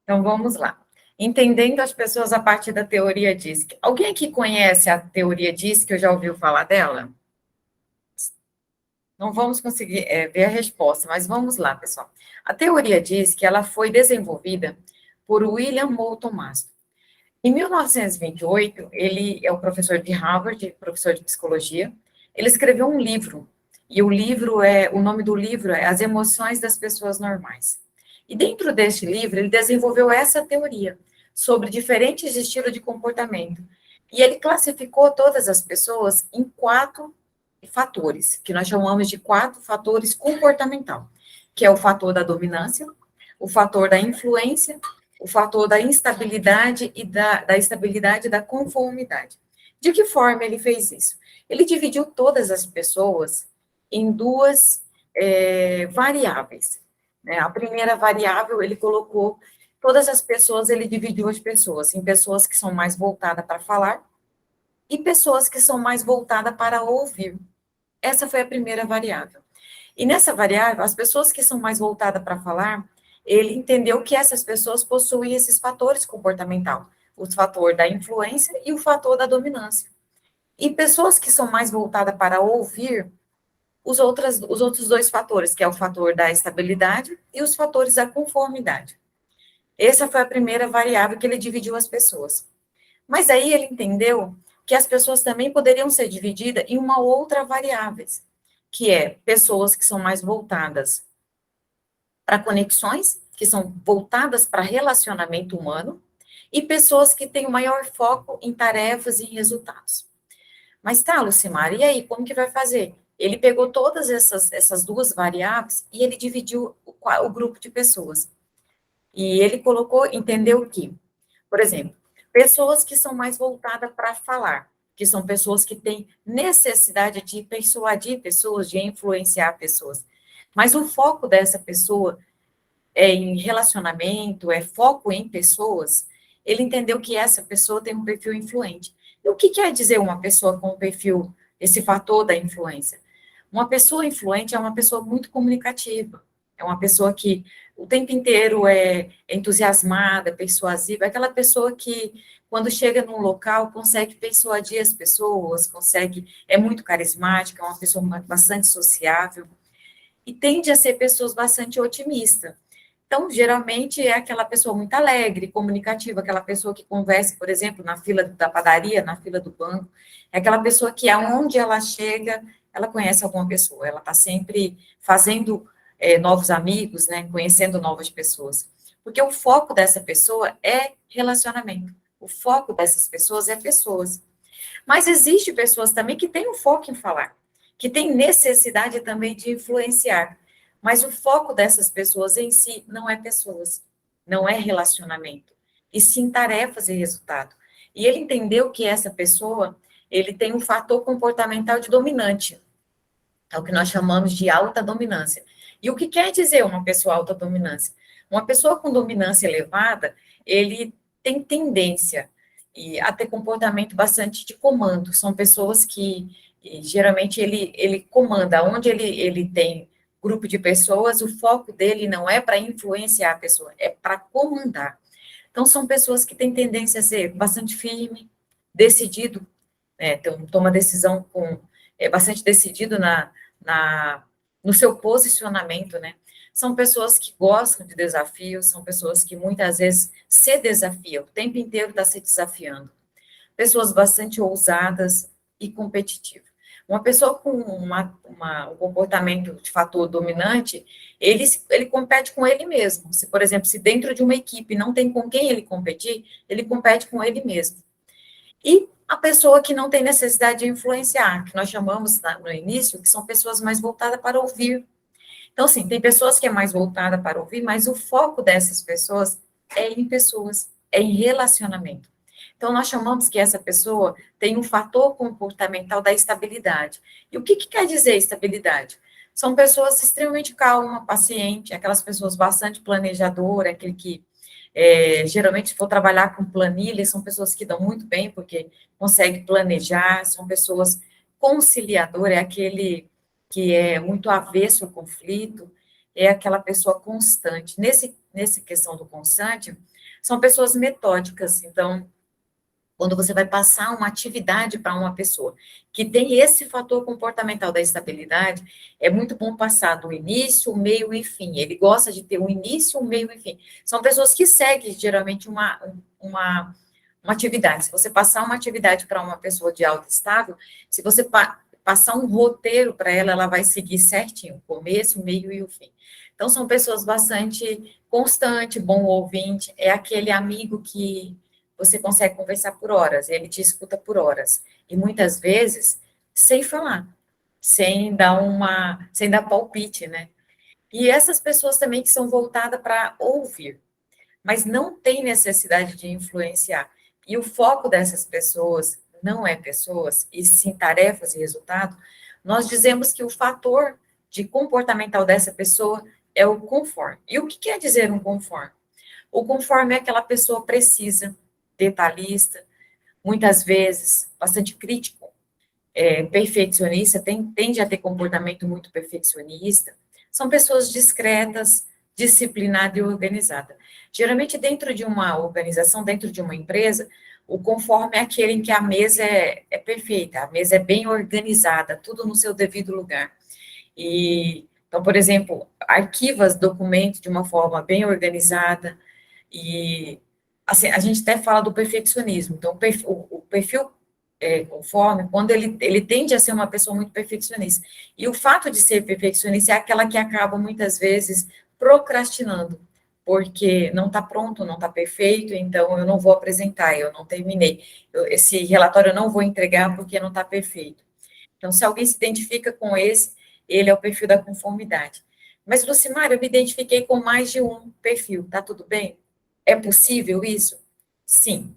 Então, vamos lá. Entendendo as pessoas a partir da teoria DISC. Alguém aqui conhece a teoria DISC, ou já ouviu falar dela? Não vamos conseguir ver a resposta, mas vamos lá, pessoal. A teoria diz que ela foi desenvolvida por William Moulton Marston. Em 1928, ele é o professor de Harvard, professor de psicologia. Ele escreveu um livro, e o nome do livro é As Emoções das Pessoas Normais. E dentro deste livro, ele desenvolveu essa teoria sobre diferentes estilos de comportamento. E ele classificou todas as pessoas em 4 fatores, que nós chamamos de 4 fatores comportamental, que é o fator da dominância, o fator da influência, o fator da instabilidade e da estabilidade e da conformidade. De que forma ele fez isso? Ele dividiu todas as pessoas em 2 variáveis. Né? A primeira variável, ele colocou todas as pessoas, ele dividiu as pessoas em pessoas que são mais voltadas para falar e pessoas que são mais voltadas para ouvir. Essa foi a primeira variável. E nessa variável, as pessoas que são mais voltadas para falar, ele entendeu que essas pessoas possuem esses fatores comportamental, o fator da influência e o fator da dominância. E pessoas que são mais voltadas para ouvir, os outros 2 fatores, que é o fator da estabilidade e os fatores da conformidade. Essa foi a primeira variável que ele dividiu as pessoas. Mas aí ele entendeu que as pessoas também poderiam ser divididas em uma outra variável, que é pessoas que são mais voltadas para conexões, que são voltadas para relacionamento humano, e pessoas que têm o maior foco em tarefas e em resultados. Mas tá, Lucimar, e aí, como que vai fazer? Ele pegou todas essas 2 variáveis e ele dividiu o grupo de pessoas. E ele entendeu que, por exemplo, pessoas que são mais voltadas para falar, que são pessoas que têm necessidade de persuadir pessoas, de influenciar pessoas. Mas o foco dessa pessoa é em relacionamento, é foco em pessoas, ele entendeu que essa pessoa tem um perfil influente. E o que quer dizer uma pessoa com perfil, esse fator da influência? Uma pessoa influente é uma pessoa muito comunicativa, é uma pessoa que o tempo inteiro é entusiasmada, persuasiva, é aquela pessoa que, quando chega num local, consegue persuadir as pessoas, é muito carismática, é uma pessoa bastante sociável, e tende a ser pessoas bastante otimistas. Então, geralmente, é aquela pessoa muito alegre, comunicativa, aquela pessoa que conversa, por exemplo, na fila da padaria, na fila do banco, é aquela pessoa que, aonde ela chega, ela conhece alguma pessoa, ela está sempre fazendo novos amigos, né, conhecendo novas pessoas. Porque o foco dessa pessoa é relacionamento, o foco dessas pessoas é pessoas. Mas existe pessoas também que têm um foco em falar, que têm necessidade também de influenciar. Mas o foco dessas pessoas em si não é pessoas, não é relacionamento, e sim tarefas e resultado. E ele entendeu que essa pessoa, ele tem um fator comportamental de dominante, é o que nós chamamos de alta dominância. E o que quer dizer uma pessoa alta dominância? Uma pessoa com dominância elevada, ele tem tendência a ter comportamento bastante de comando. São pessoas que, geralmente, ele comanda. Onde ele tem grupo de pessoas, o foco dele não é para influenciar a pessoa, é para comandar. Então, são pessoas que têm tendência a ser bastante firme, decidido, né, toma decisão bastante decidido no seu posicionamento, né? São pessoas que gostam de desafios, são pessoas que muitas vezes se desafiam, o tempo inteiro está se desafiando. Pessoas bastante ousadas e competitivas. Uma pessoa com um comportamento de fator dominante, ele compete com ele mesmo. Se, por exemplo, se dentro de uma equipe não tem com quem ele competir, ele compete com ele mesmo. E a pessoa que não tem necessidade de influenciar, que nós chamamos no início, que são pessoas mais voltadas para ouvir. Então, sim, tem pessoas que é mais voltada para ouvir, mas o foco dessas pessoas é em pessoas, é em relacionamento. Então, nós chamamos que essa pessoa tem um fator comportamental da estabilidade. E o que quer dizer estabilidade? São pessoas extremamente calmas, pacientes, aquelas pessoas bastante planejadoras, aquele que, geralmente, se for trabalhar com planilha, são pessoas que dão muito bem, porque conseguem planejar, são pessoas conciliadoras, é aquele que é muito avesso ao conflito, é aquela pessoa constante. Nesse questão do constante, são pessoas metódicas. Então, quando você vai passar uma atividade para uma pessoa que tem esse fator comportamental da estabilidade, é muito bom passar do início, o meio e fim. Ele gosta de ter um início, um meio e fim. São pessoas que seguem, geralmente, uma atividade. Se você passar uma atividade para uma pessoa de alta estável, se você passar um roteiro para ela, ela vai seguir certinho, o começo, o meio e o fim. Então, são pessoas bastante constantes, bom ouvinte, é aquele amigo que você consegue conversar por horas, ele te escuta por horas. E muitas vezes, sem falar, sem dar palpite, né? E essas pessoas também que são voltadas para ouvir, mas não tem necessidade de influenciar. E o foco dessas pessoas não é pessoas, e sim tarefas e resultado. Nós dizemos que o fator de comportamental dessa pessoa é o conforme. E o que quer dizer um conforme? O conforme é aquela pessoa precisa, detalhista, muitas vezes bastante crítico, perfeccionista, tende a ter comportamento muito perfeccionista. São pessoas discretas, disciplinadas e organizadas. Geralmente, dentro de uma organização, dentro de uma empresa, o conforme é aquele em que a mesa é perfeita, a mesa é bem organizada, tudo no seu devido lugar. Então, por exemplo, arquivas documentos de uma forma bem organizada, e assim, a gente até fala do perfeccionismo. Então, o perfil conforme, quando ele tende a ser uma pessoa muito perfeccionista. E o fato de ser perfeccionista é aquela que acaba, muitas vezes, procrastinando, porque não está pronto, não está perfeito, então eu não vou apresentar, eu não terminei. Esse relatório eu não vou entregar porque não está perfeito. Então, se alguém se identifica com ele é o perfil da conformidade. Mas, Lucimar, eu me identifiquei com mais de um perfil, tá tudo bem? É possível isso? Sim.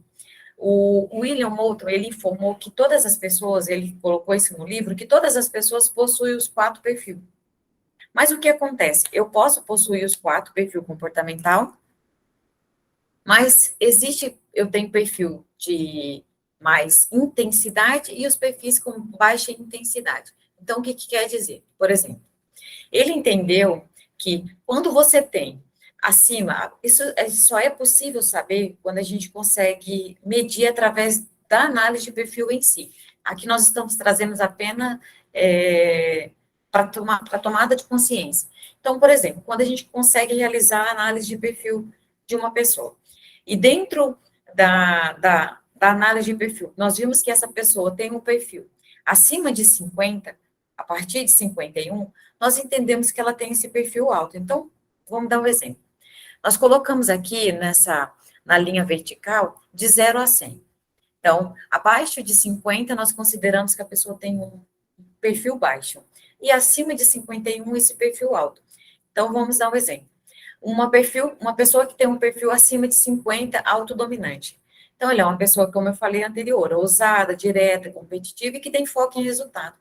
O William Moulton, ele informou que todas as pessoas, ele colocou isso no livro, que todas as pessoas possuem os 4 perfis. Mas o que acontece? Eu posso possuir os 4 perfil comportamental, mas eu tenho perfil de mais intensidade e os perfis com baixa intensidade. Então, o que quer dizer? Por exemplo, ele entendeu que quando você tem acima, isso só é possível saber quando a gente consegue medir através da análise de perfil em si. Aqui nós estamos trazendo apenas para tomada de consciência. Então, por exemplo, quando a gente consegue realizar a análise de perfil de uma pessoa, e dentro da análise de perfil, nós vimos que essa pessoa tem um perfil acima de 50, a partir de 51, nós entendemos que ela tem esse perfil alto. Então, vamos dar um exemplo. Nós colocamos aqui na linha vertical de 0 a 100. Então, abaixo de 50, nós consideramos que a pessoa tem um perfil baixo. E acima de 51, esse perfil alto. Então, vamos dar um exemplo. Uma pessoa que tem um perfil acima de 50, autodominante. Então, ela é uma pessoa, como eu falei anterior, ousada, direta, competitiva e que tem foco em resultado.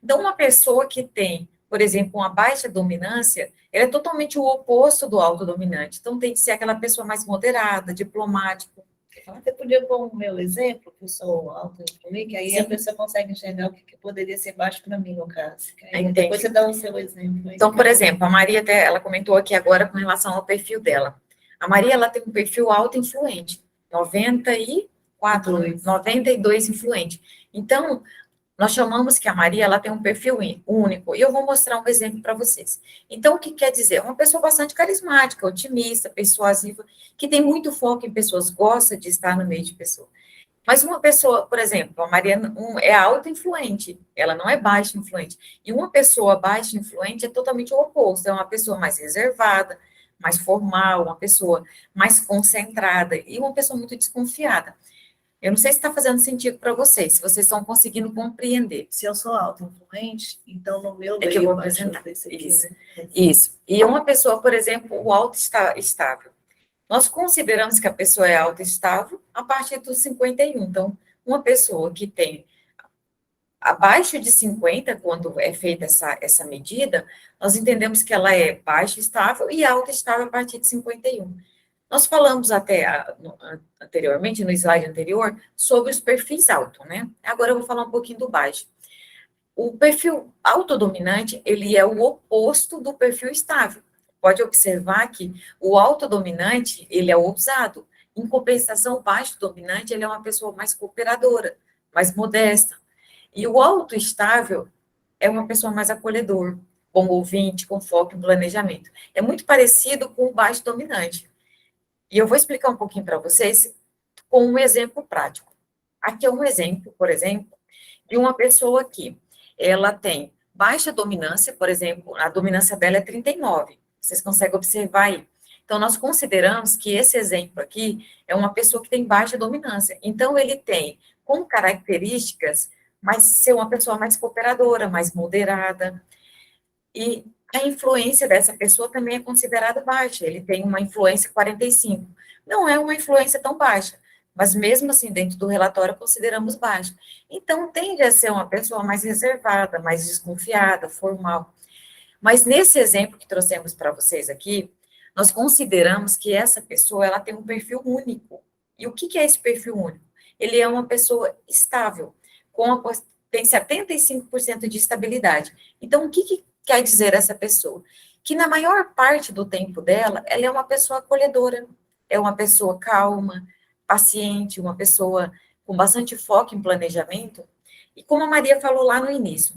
Então, uma pessoa que tem, por exemplo, uma baixa dominância, ela é totalmente o oposto do autodominante. Então, tem que ser aquela pessoa mais moderada, diplomática. Você podia pôr o meu exemplo, que eu sou autoinfluente, que aí Sim. a pessoa consegue enxergar o que poderia ser baixo para mim, no caso. Aí Entendi. depois você dá o seu exemplo. Então, por exemplo, a Maria, ela comentou aqui agora com relação ao perfil dela. A Maria, ela tem um perfil autoinfluente, 92 influente. Então, nós chamamos que a Maria, ela tem um perfil único, e eu vou mostrar um exemplo para vocês. Então, o que quer dizer? Uma pessoa bastante carismática, otimista, persuasiva, que tem muito foco em pessoas, gosta de estar no meio de pessoas. Mas uma pessoa, por exemplo, a Maria é alta-influente, ela não é baixa-influente. E uma pessoa baixa-influente é totalmente o oposto, é uma pessoa mais reservada, mais formal, uma pessoa mais concentrada e uma pessoa muito desconfiada. Eu não sei se está fazendo sentido para vocês, se vocês estão conseguindo compreender. Se eu sou autoinfluente, então no meu É que eu vou baixo apresentar. desse aqui, Isso. né? Isso. E uma pessoa, por exemplo, o autoestável. Nós consideramos que a pessoa é autoestável a partir dos 51. Então, uma pessoa que tem abaixo de 50, quando é feita essa medida, nós entendemos que ela é baixa estável e alta estável a partir de 51. Nós falamos anteriormente, no slide anterior, sobre os perfis altos, né? Agora eu vou falar um pouquinho do baixo. O perfil autodominante, ele é o oposto do perfil estável. Pode observar que o autodominante, ele é ousado, Em compensação, o baixo dominante, ele é uma pessoa mais cooperadora, mais modesta. E o alto estável é uma pessoa mais acolhedor, bom ouvinte, com foco em planejamento. É muito parecido com o baixo dominante. E eu vou explicar um pouquinho para vocês com um exemplo prático. Aqui é um exemplo, por exemplo, de uma pessoa que ela tem baixa dominância, por exemplo, a dominância dela é 39. Vocês conseguem observar aí. Então, nós consideramos que esse exemplo aqui é uma pessoa que tem baixa dominância. Então, ele tem como características ser uma pessoa mais cooperadora, mais moderada. E a influência dessa pessoa também é considerada baixa. Ele tem uma influência 45. Não é uma influência tão baixa, mas mesmo assim, dentro do relatório, consideramos baixa. Então, tende a ser uma pessoa mais reservada, mais desconfiada, formal. Mas nesse exemplo que trouxemos para vocês aqui, nós consideramos que essa pessoa, ela tem um perfil único. E o que é esse perfil único? Ele é uma pessoa estável, tem 75% de estabilidade. Então, o que quer dizer essa pessoa? Que na maior parte do tempo dela, ela é uma pessoa acolhedora, é uma pessoa calma, paciente, uma pessoa com bastante foco em planejamento. E como a Maria falou lá no início,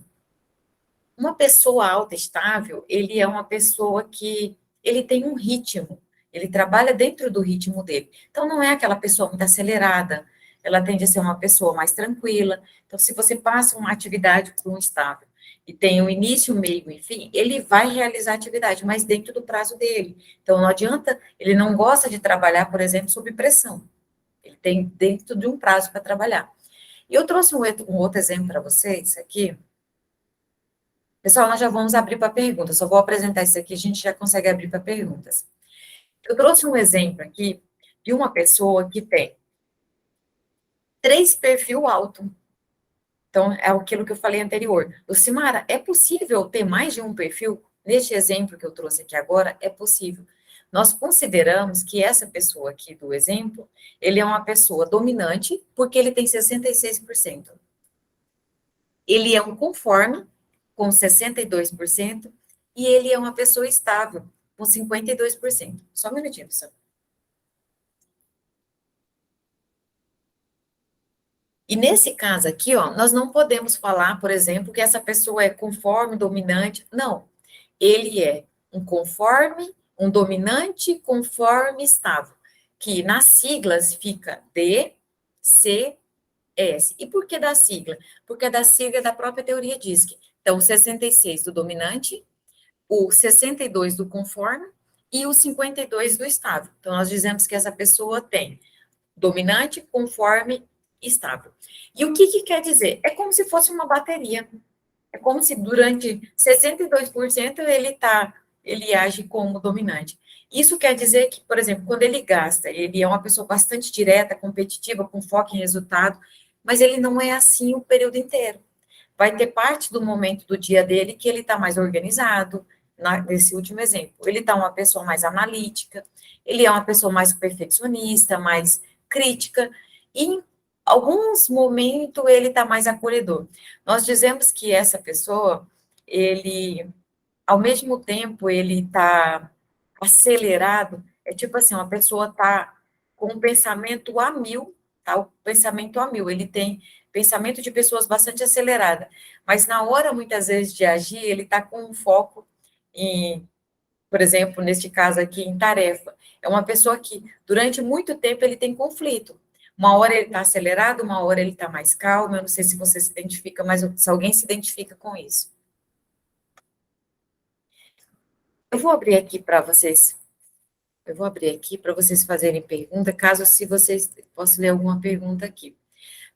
uma pessoa autoestável, ele é uma pessoa que ele tem um ritmo, ele trabalha dentro do ritmo dele. Então, não é aquela pessoa muito acelerada, ela tende a ser uma pessoa mais tranquila. Então, se você passa uma atividade para um estável e tem o início, meio e fim, ele vai realizar a atividade, mas dentro do prazo dele. Então, não adianta, ele não gosta de trabalhar, por exemplo, sob pressão. Ele tem dentro de um prazo para trabalhar. E eu trouxe um outro exemplo para vocês aqui. Pessoal, nós já vamos abrir para perguntas. Só vou apresentar isso aqui, a gente já consegue abrir para perguntas. Eu trouxe um exemplo aqui de uma pessoa que tem 3 perfil alto. Então, é aquilo que eu falei anterior. Lucimara, é possível ter mais de um perfil? Neste exemplo que eu trouxe aqui agora, é possível. Nós consideramos que essa pessoa aqui do exemplo, ele é uma pessoa dominante, porque ele tem 66%. Ele é um conforme, com 62%, e ele é uma pessoa estável, com 52%. Só um minutinho, pessoal. E nesse caso aqui, ó, nós não podemos falar, por exemplo, que essa pessoa é conforme, dominante. Não. Ele é um conforme, um dominante, conforme, estável. Que nas siglas fica D, C, S. E por que da sigla? Porque da sigla da própria teoria DISC. Então, o 66 do dominante, o 62 do conforme e o 52 do estável. Então, nós dizemos que essa pessoa tem dominante, conforme, estável. E o que quer dizer? É como se fosse uma bateria. É como se durante 62% ele age como dominante. Isso quer dizer que, por exemplo, quando ele gasta, ele é uma pessoa bastante direta, competitiva, com foco em resultado, mas ele não é assim o período inteiro. Vai ter parte do momento do dia dele que ele está mais organizado, nesse último exemplo. Ele está uma pessoa mais analítica, ele é uma pessoa mais perfeccionista, mais crítica, e em alguns momentos ele está mais acolhedor. Nós dizemos que essa pessoa, ele, ao mesmo tempo, ele está acelerado, é tipo assim, uma pessoa está com um pensamento a mil, tá? O pensamento a mil, ele tem pensamento de pessoas bastante aceleradas, mas na hora, muitas vezes, de agir, ele está com um foco em, por exemplo, neste caso aqui, em tarefa. É uma pessoa que, durante muito tempo, ele tem conflito. Uma hora ele está acelerado, uma hora ele está mais calmo. Eu não sei se você se identifica, mas se alguém se identifica com isso. Eu vou abrir aqui para vocês. Eu vou abrir aqui para vocês fazerem pergunta, caso se vocês possam ler alguma pergunta aqui.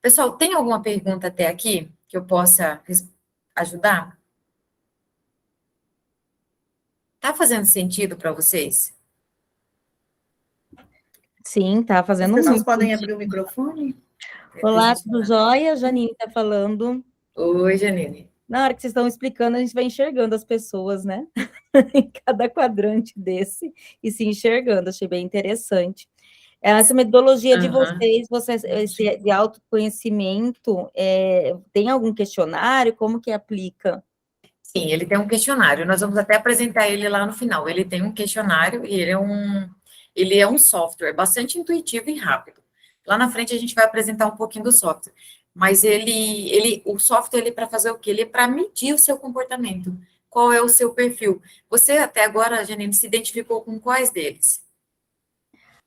Pessoal, tem alguma pergunta até aqui que eu possa ajudar? Tá fazendo sentido para vocês? Sim, tá fazendo As pessoas muito podem sentido. abrir o microfone? Olá, tudo jóia? Janine está falando. Oi, Janine. Na hora que vocês estão explicando, a gente vai enxergando as pessoas, né? Em cada quadrante desse, e se enxergando, achei bem interessante. Essa metodologia de vocês esse de autoconhecimento, tem algum questionário? Como que aplica? Sim, ele tem um questionário. Nós vamos até apresentar ele lá no final. Ele tem um questionário e ele é ele é um software bastante intuitivo e rápido. Lá na frente a gente vai apresentar um pouquinho do software. Mas o software, ele é para fazer o quê? Ele é para medir o seu comportamento. Qual é o seu perfil? Você, até agora, Janine, se identificou com quais deles?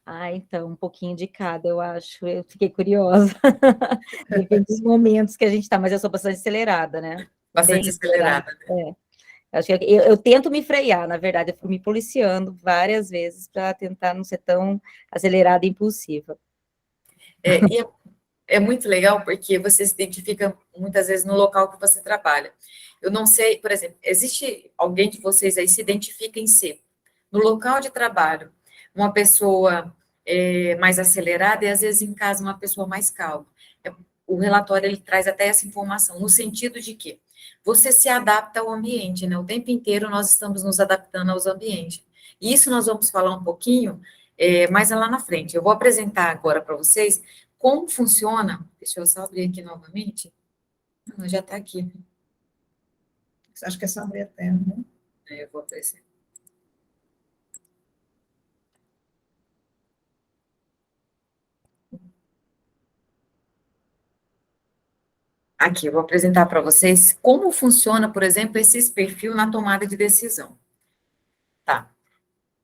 Ah, então, um pouquinho de cada, eu acho. Eu fiquei curiosa. Depende dos momentos que a gente está, mas eu sou bastante acelerada, né? Bem Bastante acelerada, né? Acho que eu tento me frear, na verdade, eu fui me policiando várias vezes para tentar não ser tão acelerada e impulsiva. E é muito legal porque você se identifica muitas vezes no local que você trabalha. Eu não sei, por exemplo, existe alguém de vocês aí se identifica em ser, no local de trabalho, uma pessoa mais acelerada e às vezes em casa uma pessoa mais calma. O relatório ele traz até essa informação, no sentido de que você se adapta ao ambiente, né? O tempo inteiro nós estamos nos adaptando aos ambientes. E isso nós vamos falar um pouquinho mais lá na frente. Eu vou apresentar agora para vocês como funciona. Deixa eu só abrir aqui novamente. Não, já está aqui. Acho que é só abrir a tela, né? Eu vou aparecer. Aqui, eu vou apresentar para vocês como funciona, por exemplo, esse perfil na tomada de decisão. Tá.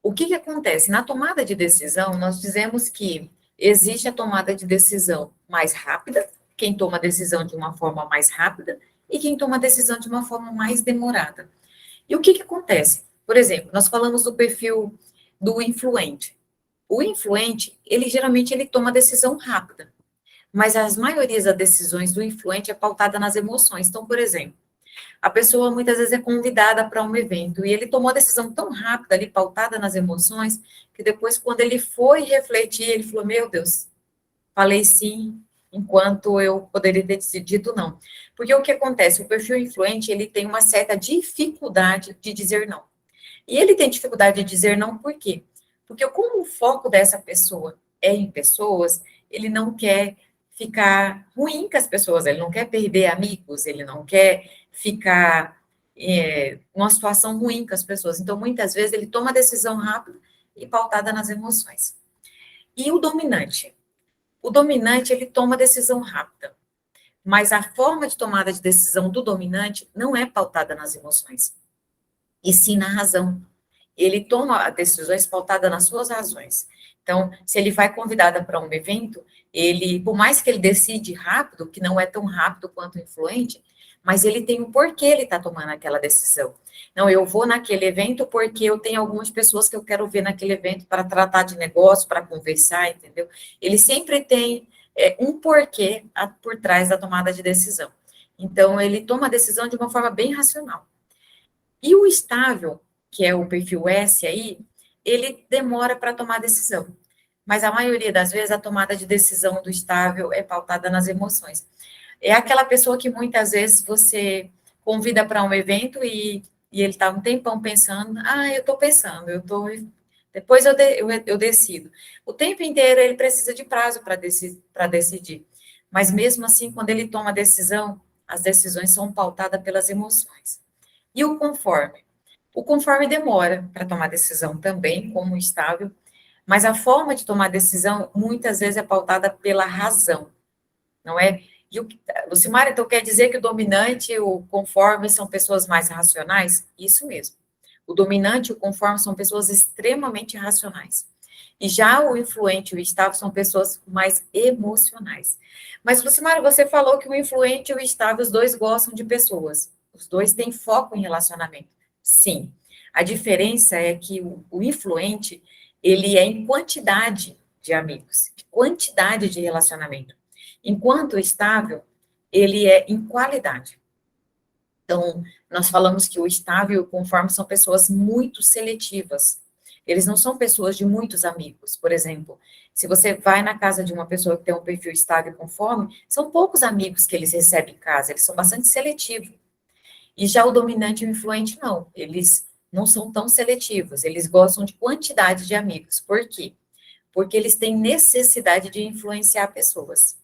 O que acontece? Na tomada de decisão, nós dizemos que existe a tomada de decisão mais rápida, quem toma a decisão de uma forma mais rápida, e quem toma a decisão de uma forma mais demorada. E o que acontece? Por exemplo, nós falamos do perfil do influente. O influente, ele geralmente ele toma decisão rápida, mas as maiorias das decisões do influente é pautada nas emoções. Então, por exemplo, a pessoa muitas vezes é convidada para um evento e ele tomou a decisão tão rápida ali, pautada nas emoções, que depois, quando ele foi refletir, ele falou: Meu Deus, falei sim, enquanto eu poderia ter decidido não. Porque o que acontece? O perfil influente, ele tem uma certa dificuldade de dizer não. E ele tem dificuldade de dizer não por quê? Porque como o foco dessa pessoa é em pessoas, ele não quer ficar ruim com as pessoas, ele não quer perder amigos, ele não quer ficar numa situação ruim com as pessoas. Então, muitas vezes, ele toma decisão rápida e pautada nas emoções. E o dominante? O dominante, ele toma decisão rápida, mas a forma de tomada de decisão do dominante não é pautada nas emoções, e sim na razão. Ele toma decisões pautadas nas suas razões. Então, se ele vai convidado para um evento, ele, por mais que ele decide rápido, que não é tão rápido quanto o influente, mas ele tem o porquê ele está tomando aquela decisão. Não, eu vou naquele evento porque eu tenho algumas pessoas que eu quero ver naquele evento para tratar de negócio, para conversar, entendeu? Ele sempre tem um porquê por trás da tomada de decisão. Então, ele toma a decisão de uma forma bem racional. E o estável, que é o perfil S aí, ele demora para tomar decisão. Mas a maioria das vezes a tomada de decisão do estável é pautada nas emoções. É aquela pessoa que muitas vezes você convida para um evento e ele está um tempão pensando, eu estou pensando, depois eu decido. O tempo inteiro ele precisa de prazo para decidir. Mas mesmo assim, quando ele toma a decisão, as decisões são pautadas pelas emoções. E o conforme? O conforme demora para tomar decisão também, como estável, mas a forma de tomar decisão muitas vezes é pautada pela razão, não é? E Lucimara, então quer dizer que o dominante e o conforme são pessoas mais racionais? Isso mesmo. O dominante e o conforme são pessoas extremamente racionais. E já o influente e o estável são pessoas mais emocionais. Mas, Lucimara, você falou que o influente e o estável, os dois gostam de pessoas. Os dois têm foco em relacionamento. Sim. A diferença é que o influente, ele é em quantidade de amigos, quantidade de relacionamento. Enquanto o estável, ele é em qualidade. Então, nós falamos que o estável e o conforme são pessoas muito seletivas. Eles não são pessoas de muitos amigos. Por exemplo, se você vai na casa de uma pessoa que tem um perfil estável e conforme, são poucos amigos que eles recebem em casa, eles são bastante seletivos. E já o dominante e o influente, não. Eles não são tão seletivos, eles gostam de quantidade de amigos. Por quê? Porque eles têm necessidade de influenciar pessoas.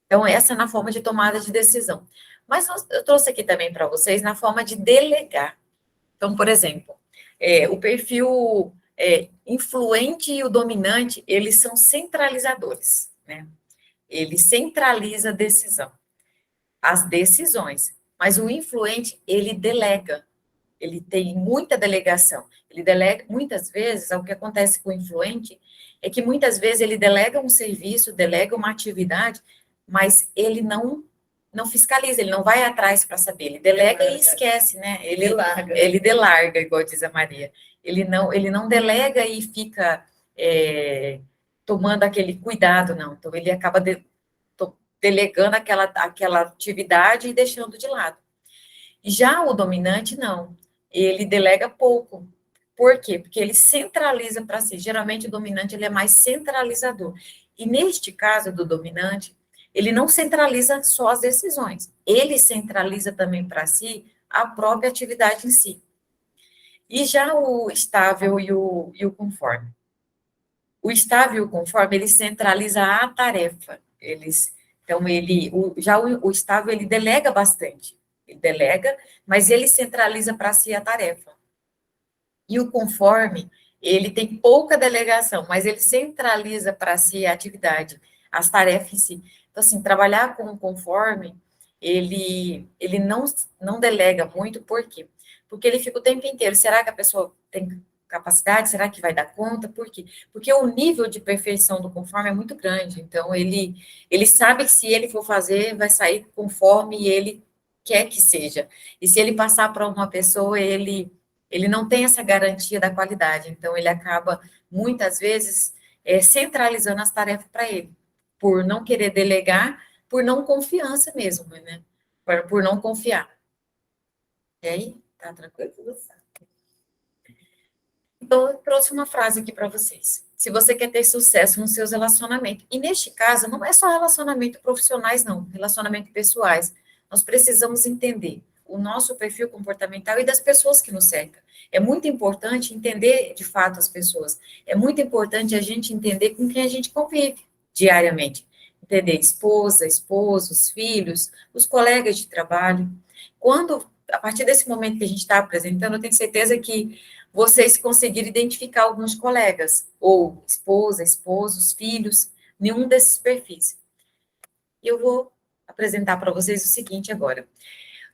Então, essa é na forma de tomada de decisão. Mas eu trouxe aqui também para vocês na forma de delegar. Então, por exemplo, o perfil influente e o dominante, eles são centralizadores, né? Ele centraliza a decisão, as decisões. Mas o influente, ele delega, ele tem muita delegação. Ele delega, muitas vezes, o que acontece com o influente é que muitas vezes ele delega um serviço, delega uma atividade, mas ele não fiscaliza, ele não vai atrás para saber, ele delega e esquece, né? Ele delarga, igual diz a Maria. Ele não delega e fica tomando aquele cuidado, não. Então, ele acaba delegando aquela atividade e deixando de lado. Já o dominante, não. Ele delega pouco. Por quê? Porque ele centraliza para si. Geralmente, o dominante ele é mais centralizador. E neste caso do dominante, ele não centraliza só as decisões. Ele centraliza também para si a própria atividade em si. E já o estável e o conforme. O estável e o conforme, ele centraliza a tarefa. Então, o estável, ele delega bastante. Ele delega, mas ele centraliza para si a tarefa. E o conforme, ele tem pouca delegação, mas ele centraliza para si a atividade, as tarefas em si. Então, assim, trabalhar com o conforme, ele não delega muito, por quê? Porque ele fica o tempo inteiro, será que a pessoa tem capacidade? Será que vai dar conta? Por quê? Porque o nível de perfeição do conforme é muito grande, então ele sabe que se ele for fazer, vai sair conforme ele quer que seja. E se ele passar para uma pessoa, ele não tem essa garantia da qualidade, então ele acaba, muitas vezes, centralizando as tarefas para ele, por não querer delegar, por não confiança mesmo, né? Por não confiar. E aí, tá tranquilo com você? Então, eu trouxe uma frase aqui para vocês. Se você quer ter sucesso nos seus relacionamentos, e neste caso, não é só relacionamento profissionais, não, relacionamento pessoais. Nós precisamos entender o nosso perfil comportamental e das pessoas que nos cercam. É muito importante entender, de fato, as pessoas. É muito importante a gente entender com quem a gente convive diariamente. Entender esposa, esposos, filhos, os colegas de trabalho. A partir desse momento que a gente está apresentando, eu tenho certeza que vocês conseguiram identificar alguns colegas, ou esposa, esposos, filhos, nenhum desses perfis. E eu vou apresentar para vocês o seguinte agora.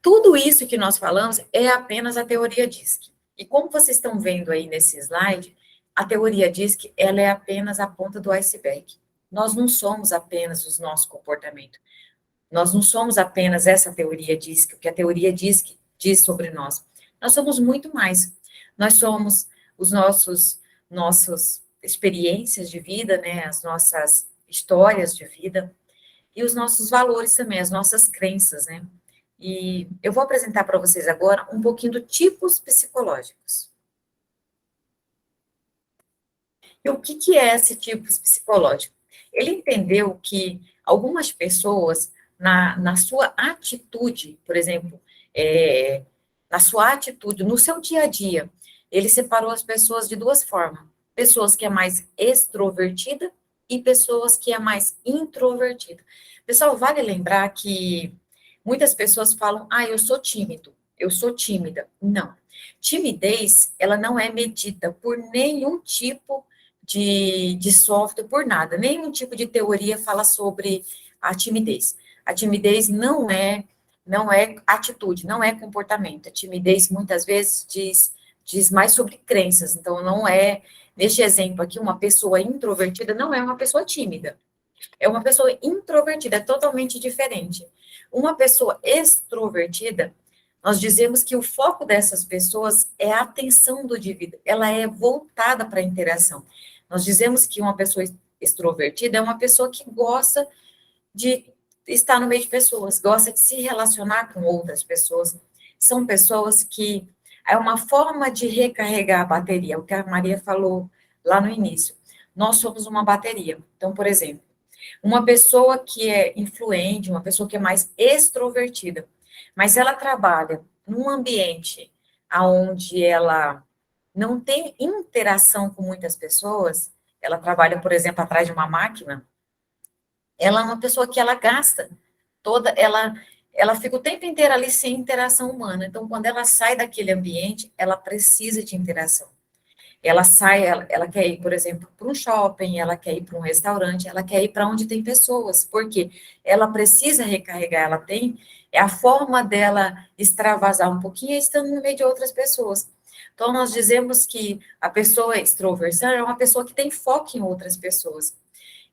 Tudo isso que nós falamos é apenas a teoria DISC. E como vocês estão vendo aí nesse slide, a teoria DISC, ela é apenas a ponta do iceberg. Nós não somos apenas o nosso comportamento. Nós não somos apenas essa teoria DISC, o que a teoria DISC diz sobre nós. Nós somos muito mais. Nós somos os nossas experiências de vida, né, as nossas histórias de vida, e os nossos valores também, as nossas crenças, né? E eu vou apresentar para vocês agora um pouquinho dos tipos psicológicos. E o que é esse tipo psicológico? Ele entendeu que algumas pessoas, na sua atitude, por exemplo, na sua atitude, no seu dia a dia, ele separou as pessoas de duas formas. Pessoas que é mais extrovertida e pessoas que é mais introvertida. Pessoal, vale lembrar que muitas pessoas falam, eu sou tímido, eu sou tímida. Não. Timidez, ela não é medida por nenhum tipo de software, por nada. Nenhum tipo de teoria fala sobre a timidez. A timidez não é atitude, não é comportamento. A timidez, muitas vezes, diz mais sobre crenças. Então, não é, neste exemplo aqui, uma pessoa introvertida não é uma pessoa tímida. É uma pessoa introvertida, é totalmente diferente. Uma pessoa extrovertida, nós dizemos que o foco dessas pessoas é a atenção do indivíduo, ela é voltada para a interação. Nós dizemos que uma pessoa extrovertida é uma pessoa que gosta de estar no meio de pessoas, gosta de se relacionar com outras pessoas. São pessoas que é uma forma de recarregar a bateria, o que a Maria falou lá no início. Nós somos uma bateria. Então, por exemplo, uma pessoa que é influente, uma pessoa que é mais extrovertida, mas ela trabalha num ambiente onde ela não tem interação com muitas pessoas, ela trabalha, por exemplo, atrás de uma máquina, ela é uma pessoa que ela gasta ela fica o tempo inteiro ali sem interação humana. Então, quando ela sai daquele ambiente, ela precisa de interação. Ela sai, ela quer ir, por exemplo, para um shopping, ela quer ir para um restaurante, ela quer ir para onde tem pessoas, porque ela precisa recarregar, ela tem, é a forma dela extravasar um pouquinho é estando no meio de outras pessoas. Então, nós dizemos que a pessoa extroversão é uma pessoa que tem foco em outras pessoas.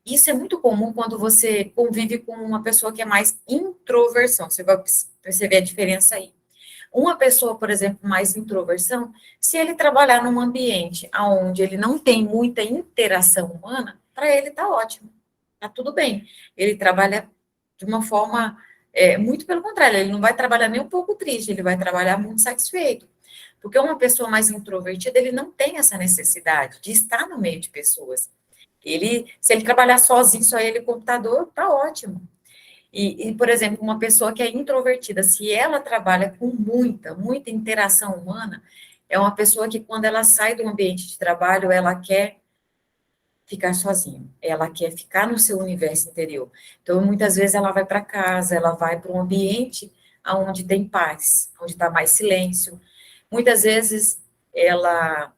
Isso é muito comum quando você convive com uma pessoa que é mais introversão, você vai perceber a diferença aí. Uma pessoa, por exemplo, mais introversão, se ele trabalhar num ambiente onde ele não tem muita interação humana, para ele está ótimo, está tudo bem. Ele trabalha de uma forma, muito pelo contrário, ele não vai trabalhar nem um pouco triste, ele vai trabalhar muito satisfeito. Porque uma pessoa mais introvertida, ele não tem essa necessidade de estar no meio de pessoas. Se ele trabalhar sozinho, só ele e o computador, está ótimo. Por exemplo, uma pessoa que é introvertida, se ela trabalha com muita interação humana, é uma pessoa que, quando ela sai do ambiente de trabalho, ela quer ficar sozinha, ela quer ficar no seu universo interior. Então, muitas vezes, ela vai para casa, ela vai para um ambiente onde tem paz, onde está mais silêncio. Muitas vezes, ela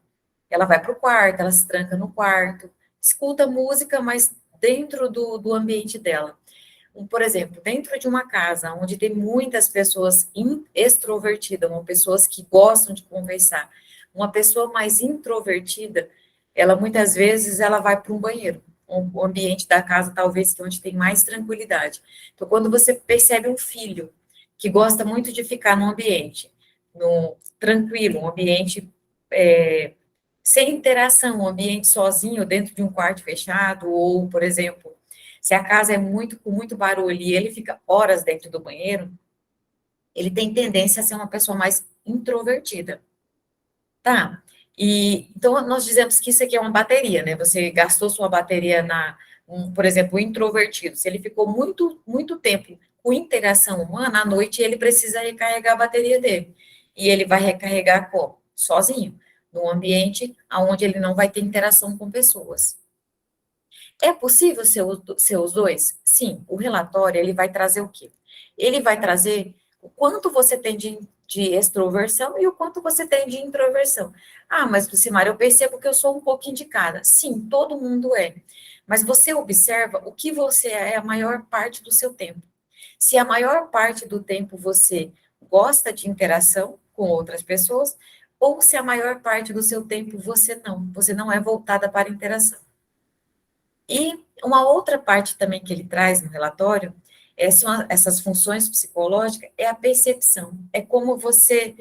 vai para o quarto, ela se tranca no quarto, escuta música, mas dentro do ambiente dela. Por exemplo, dentro de uma casa onde tem muitas pessoas extrovertidas, pessoas que gostam de conversar, uma pessoa mais introvertida, ela muitas vezes ela vai para um banheiro, um ambiente da casa talvez que é onde tem mais tranquilidade. Então, quando você percebe um filho que gosta muito de ficar num ambiente tranquilo, um ambiente sem interação, um ambiente sozinho dentro de um quarto fechado, ou, por exemplo, se a casa é com muito barulho e ele fica horas dentro do banheiro, ele tem tendência a ser uma pessoa mais introvertida, tá? Então, nós dizemos que isso aqui é uma bateria, né? Você gastou sua bateria por exemplo, o introvertido. Se ele ficou muito tempo com interação humana, à noite ele precisa recarregar a bateria dele. E ele vai recarregar como? Sozinho, num ambiente onde ele não vai ter interação com pessoas. É possível ser os dois? Sim, o relatório, ele vai trazer o quê? Ele vai trazer o quanto você tem de extroversão e o quanto você tem de introversão. Ah, mas, Lucimar, eu percebo que eu sou um pouco indicada. Sim, todo mundo é. Mas você observa o que você é a maior parte do seu tempo. Se a maior parte do tempo você gosta de interação com outras pessoas, ou se a maior parte do seu tempo você não é voltada para a interação. E uma outra parte também que ele traz no relatório, são essas funções psicológicas, é a percepção, é como você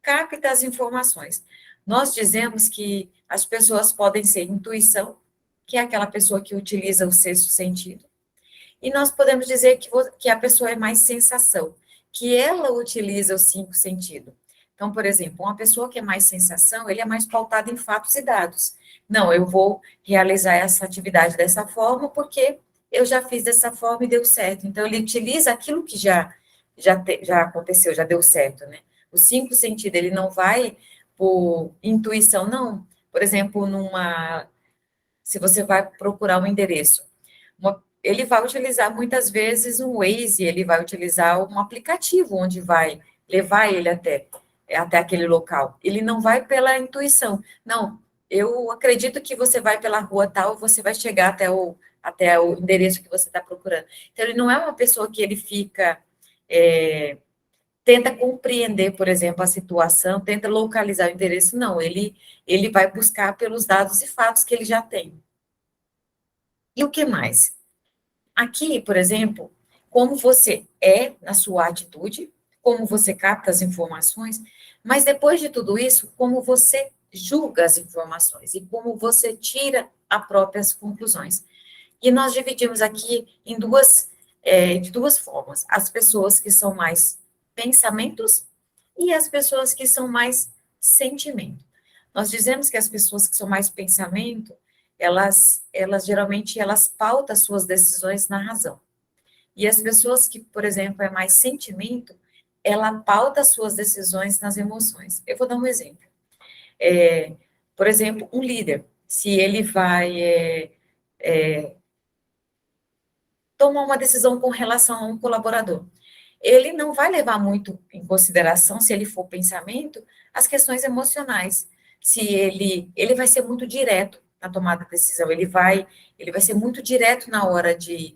capta as informações. Nós dizemos que as pessoas podem ser intuição, que é aquela pessoa que utiliza o sexto sentido, e nós podemos dizer que a pessoa é mais sensação, que ela utiliza os cinco sentidos. Então, por exemplo, uma pessoa que é mais sensação, ele é mais pautado em fatos e dados. Não, eu vou realizar essa atividade dessa forma porque eu já fiz dessa forma e deu certo. Então, ele utiliza aquilo que já aconteceu, já deu certo, né? Os cinco sentidos, ele não vai por intuição, não. Por exemplo, se você vai procurar um endereço, ele vai utilizar muitas vezes um Waze, ele vai utilizar um aplicativo onde vai levar ele até aquele local. Ele não vai pela intuição. Não, eu acredito que você vai pela rua tal, você vai chegar até o endereço que você está procurando. Então, ele não é uma pessoa que ele fica... tenta compreender, por exemplo, a situação, tenta localizar o endereço. Não, ele vai buscar pelos dados e fatos que ele já tem. E o que mais? Aqui, por exemplo, como você é na sua atitude, como você capta as informações, mas depois de tudo isso, como você julga as informações e como você tira as próprias conclusões. E nós dividimos aqui de duas formas: as pessoas que são mais pensamentos e as pessoas que são mais sentimento. Nós dizemos que as pessoas que são mais pensamento, elas geralmente pautam suas decisões na razão. E as pessoas que, por exemplo, é mais sentimento, ela pauta suas decisões nas emoções. Eu vou dar um exemplo. Por exemplo, um líder, se ele vai tomar uma decisão com relação a um colaborador, ele não vai levar muito em consideração, se ele for pensamento, as questões emocionais. se ele vai ser muito direto na tomada de decisão, ele vai ser muito direto na hora de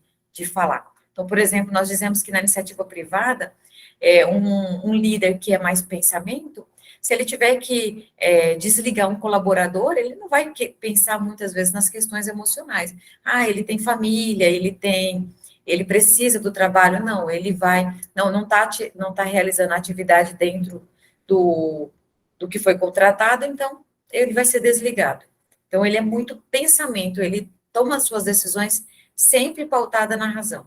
falar. Então, por exemplo, nós dizemos que na iniciativa privada, um líder que é mais pensamento, se ele tiver que desligar um colaborador, ele não vai pensar muitas vezes nas questões emocionais. Ah, ele tem família, ele precisa do trabalho, não, ele vai, não tá realizando a atividade dentro do que foi contratado, então ele vai ser desligado. Então, ele é muito pensamento, ele toma as suas decisões sempre pautada na razão.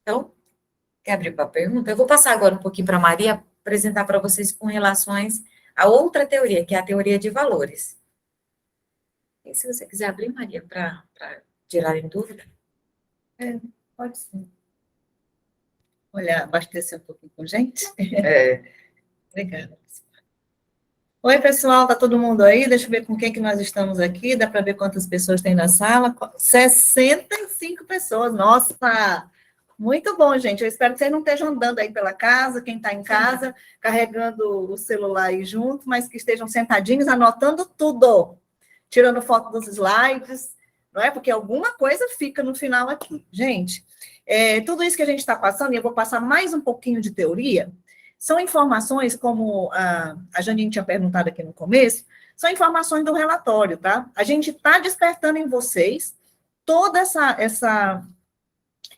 Então, quer abrir para a pergunta? Eu vou passar agora um pouquinho para a Maria, apresentar para vocês com relações a outra teoria, que é a teoria de valores. E se você quiser abrir, Maria, para tirar em dúvida. Pode sim. Olha, abastecer um pouquinho com gente. Obrigada. Oi, pessoal, tá todo mundo aí? Deixa eu ver com quem que nós estamos aqui, dá para ver quantas pessoas tem na sala. 65 pessoas, nossa! Muito bom, gente. Eu espero que vocês não estejam andando aí pela casa, quem está em casa, carregando o celular aí junto, mas que estejam sentadinhos, anotando tudo, tirando foto dos slides, não é? Porque alguma coisa fica no final aqui. Gente, tudo isso que a gente está passando, e eu vou passar mais um pouquinho de teoria, são informações, como a Janine tinha perguntado aqui no começo, são informações do relatório, tá? A gente está despertando em vocês toda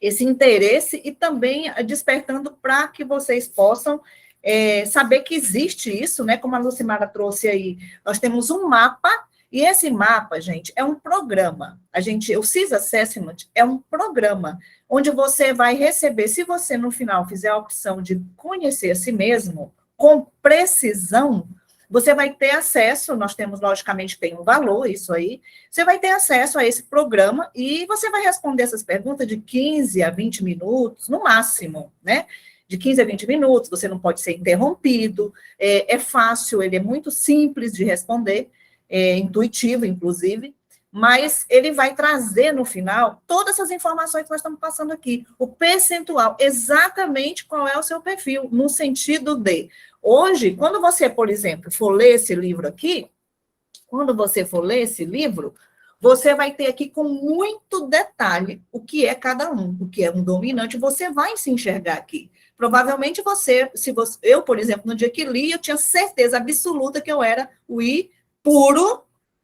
esse interesse e também despertando para que vocês possam saber que existe isso, né? Como a Lucimara trouxe aí, nós temos um mapa, e esse mapa, gente, é um programa. O CIS Assessment é um programa onde você vai receber, se você no final fizer a opção de conhecer a si mesmo com precisão, você vai ter acesso, nós temos, logicamente, tem um valor, isso aí, você vai ter acesso a esse programa e você vai responder essas perguntas de 15 a 20 minutos, no máximo, né? De 15 a 20 minutos, você não pode ser interrompido, é fácil, ele é muito simples de responder, intuitivo, inclusive, mas ele vai trazer no final todas essas informações que nós estamos passando aqui, o percentual, exatamente qual é o seu perfil, no sentido de, hoje, quando você, por exemplo, for ler esse livro aqui, você vai ter aqui com muito detalhe o que é cada um, o que é um dominante, você vai se enxergar aqui. Provavelmente eu, por exemplo, no dia que li, eu tinha certeza absoluta que eu era o I puro,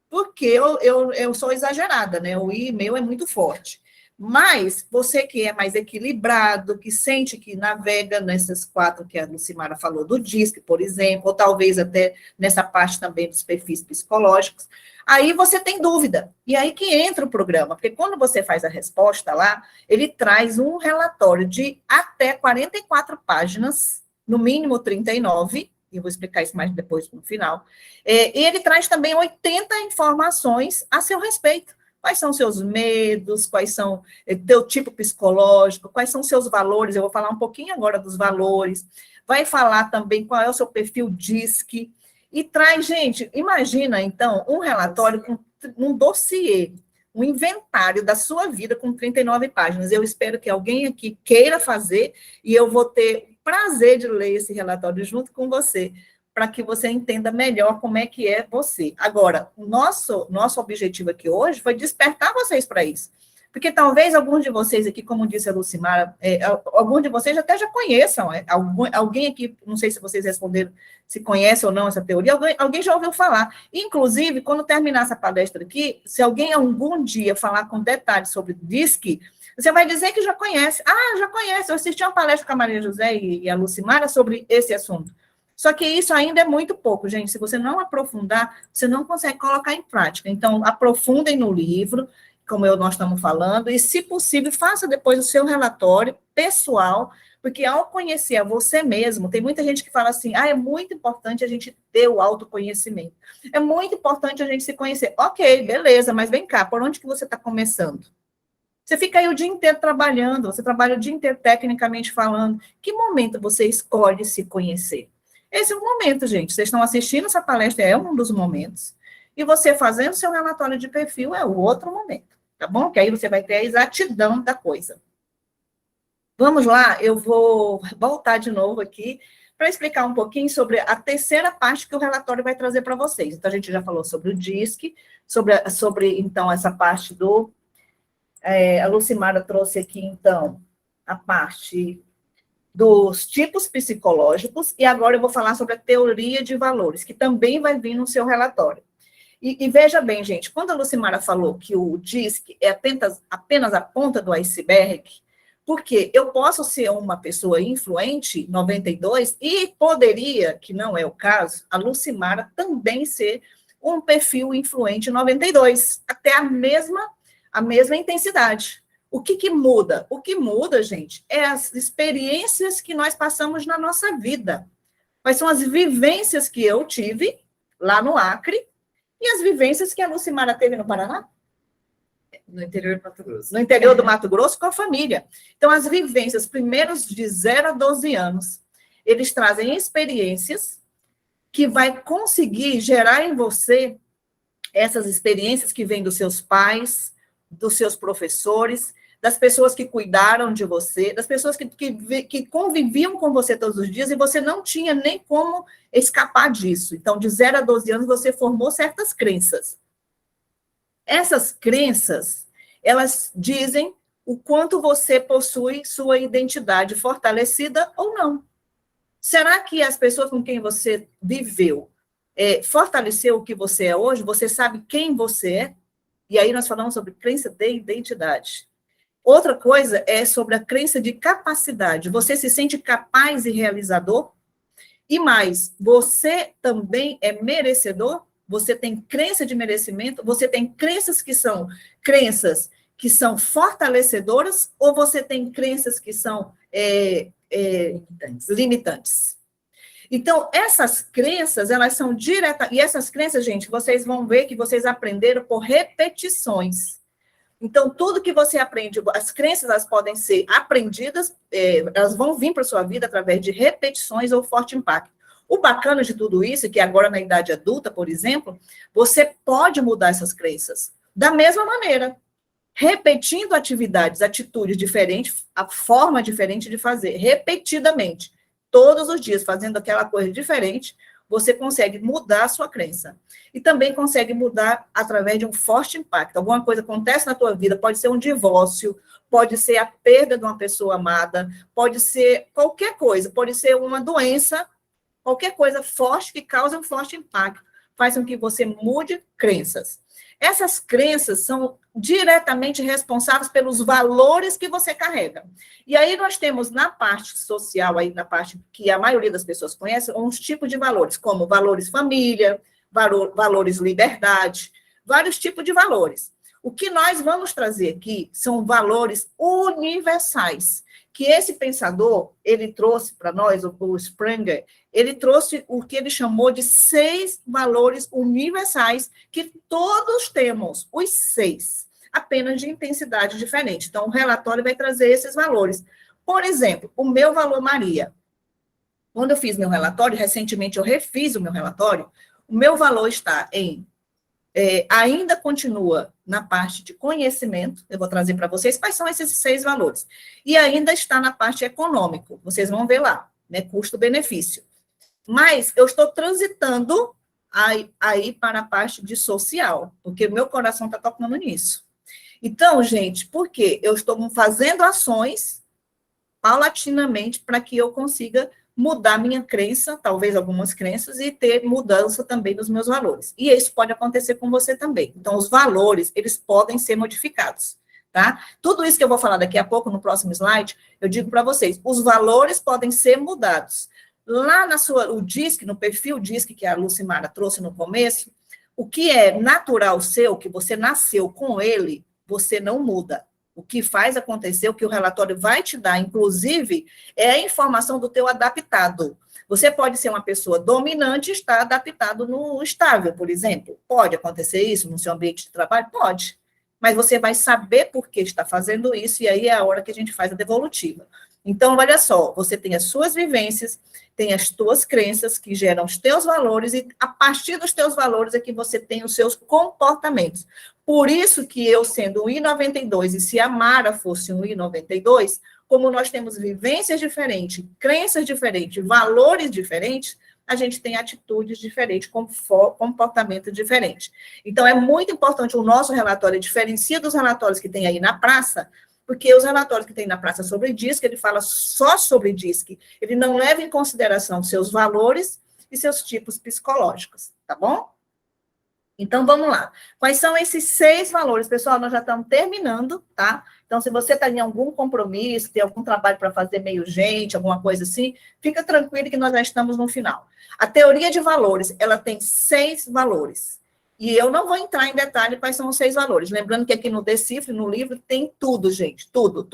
porque eu sou exagerada, né? O I meu é muito forte. Mas você que é mais equilibrado, que sente que navega nessas 4 que a Lucimara falou do DISC, por exemplo, ou talvez até nessa parte também dos perfis psicológicos, aí você tem dúvida. E aí que entra o programa, porque quando você faz a resposta lá, ele traz um relatório de até 44 páginas, no mínimo 39, e eu vou explicar isso mais depois no final, e ele traz também 80 informações a seu respeito. Quais são seus medos, quais são teu tipo psicológico, quais são seus valores, eu vou falar um pouquinho agora dos valores, vai falar também qual é o seu perfil DISC, e traz, gente, imagina, então, um relatório com um dossiê, um inventário da sua vida com 39 páginas. Eu espero que alguém aqui queira fazer, e eu vou ter o prazer de ler esse relatório junto com você, para que você entenda melhor como é que é você. Agora, o nosso objetivo aqui hoje foi despertar vocês para isso. Porque talvez alguns de vocês aqui, como disse a Lucimara, alguns de vocês até já conheçam, alguém aqui, não sei se vocês responderam, se conhece ou não essa teoria, alguém já ouviu falar. Inclusive, quando terminar essa palestra aqui, se alguém algum dia falar com detalhes sobre DISC, você vai dizer que já conhece. Ah, já conhece, eu assisti uma palestra com a Maria José e a Lucimara sobre esse assunto. Só que isso ainda é muito pouco, gente. Se você não aprofundar, você não consegue colocar em prática. Então, aprofundem no livro, como nós estamos falando, e, se possível, faça depois o seu relatório pessoal, porque ao conhecer a você mesmo, tem muita gente que fala assim, é muito importante a gente ter o autoconhecimento. É muito importante a gente se conhecer. Ok, beleza, mas vem cá, por onde que você está começando? Você fica aí o dia inteiro trabalhando, você trabalha o dia inteiro tecnicamente falando. Que momento você escolhe se conhecer? Esse é o momento, gente. Vocês estão assistindo essa palestra, é um dos momentos. E você fazendo seu relatório de perfil é o outro momento, tá bom? Que aí você vai ter a exatidão da coisa. Vamos lá, eu vou voltar de novo aqui para explicar um pouquinho sobre a terceira parte que o relatório vai trazer para vocês. Então, a gente já falou sobre o DISC, sobre então, essa parte do... a Lucimara trouxe aqui, então, a parte dos tipos psicológicos, e agora eu vou falar sobre a teoria de valores, que também vai vir no seu relatório. E veja bem, gente, quando a Lucimara falou que o DISC é apenas a ponta do iceberg, porque eu posso ser uma pessoa influente, 92, e poderia, que não é o caso, a Lucimara também ser um perfil influente 92, até a mesma intensidade. O que muda? O que muda, gente, é as experiências que nós passamos na nossa vida. Quais são as vivências que eu tive lá no Acre e as vivências que a Lucimara teve no Paraná? No interior do Mato Grosso. No interior do Mato Grosso, com a família. Então, as vivências, primeiros de 0 a 12 anos, eles trazem experiências que vai conseguir gerar em você essas experiências que vêm dos seus pais, dos seus professores, das pessoas que cuidaram de você, das pessoas que conviviam com você todos os dias, e você não tinha nem como escapar disso. Então, de 0 a 12 anos, você formou certas crenças. Essas crenças, elas dizem o quanto você possui sua identidade fortalecida ou não. Será que as pessoas com quem você viveu fortaleceu o que você é hoje? Você sabe quem você é? E aí nós falamos sobre crença de identidade. Outra coisa é sobre a crença de capacidade. Você se sente capaz e realizador? E mais, você também é merecedor? Você tem crença de merecimento? Você tem crenças que são fortalecedoras? Ou você tem crenças que são limitantes? Então, essas crenças, elas são diretas... E essas crenças, gente, vocês vão ver que vocês aprenderam por repetições. Então, tudo que você aprende, as crenças, elas podem ser aprendidas, elas vão vir para a sua vida através de repetições ou forte impacto. O bacana de tudo isso é que agora na idade adulta, por exemplo, você pode mudar essas crenças da mesma maneira, repetindo atividades, atitudes diferentes, a forma diferente de fazer, repetidamente, todos os dias, fazendo aquela coisa diferente, você consegue mudar a sua crença. E também consegue mudar através de um forte impacto. Alguma coisa acontece na tua vida, pode ser um divórcio, pode ser a perda de uma pessoa amada, pode ser qualquer coisa, pode ser uma doença, qualquer coisa forte que causa um forte impacto, faz com que você mude crenças. Essas crenças são diretamente responsáveis pelos valores que você carrega. E aí nós temos na parte social, aí na parte que a maioria das pessoas conhece, uns tipos de valores, como valores família, valores liberdade, vários tipos de valores. O que nós vamos trazer aqui são valores universais, que esse pensador, ele trouxe para nós, o Springer, ele trouxe o que ele chamou de 6 valores universais, que todos temos, os 6, apenas de intensidade diferente. Então, o relatório vai trazer esses valores. Por exemplo, o meu valor Maria. Quando eu fiz meu relatório, recentemente eu refiz o meu relatório, o meu valor está em... ainda continua na parte de conhecimento, eu vou trazer para vocês quais são esses 6 valores, e ainda está na parte econômico, vocês vão ver lá, né, custo-benefício. Mas eu estou transitando aí para a parte de social, porque o meu coração está tocando nisso. Então, gente, por quê? Eu estou fazendo ações paulatinamente para que eu consiga mudar minha crença, talvez algumas crenças, e ter mudança também nos meus valores. E isso pode acontecer com você também. Então, os valores, eles podem ser modificados, tá? Tudo isso que eu vou falar daqui a pouco, no próximo slide, eu digo para vocês, os valores podem ser mudados. Lá o DISC, no perfil DISC que a Lucimara trouxe no começo, o que é natural seu, que você nasceu com ele, você não muda. O que faz acontecer, o que o relatório vai te dar, inclusive, é a informação do teu adaptado. Você pode ser uma pessoa dominante e estar adaptado no estável, por exemplo. Pode acontecer isso no seu ambiente de trabalho? Pode. Mas você vai saber por que está fazendo isso, e aí é a hora que a gente faz a devolutiva. Então, olha só, você tem as suas vivências, tem as tuas crenças que geram os teus valores, e a partir dos teus valores é que você tem os seus comportamentos. Por isso que eu, sendo um I92, e se a Mara fosse um I92, como nós temos vivências diferentes, crenças diferentes, valores diferentes, a gente tem atitudes diferentes, comportamento diferente. Então, é muito importante o nosso relatório, diferencia dos relatórios que tem aí na praça, porque os relatórios que tem na praça sobre DISC, ele fala só sobre DISC, ele não leva em consideração seus valores e seus tipos psicológicos, tá bom? Então, vamos lá. Quais são esses 6 valores? Pessoal, nós já estamos terminando, tá? Então, se você está em algum compromisso, tem algum trabalho para fazer meio urgente, alguma coisa assim, fica tranquilo que nós já estamos no final. A teoria de valores, ela tem 6 valores. E eu não vou entrar em detalhe quais são os 6 valores. Lembrando que aqui no Decifre, no livro, tem tudo, gente. Tudo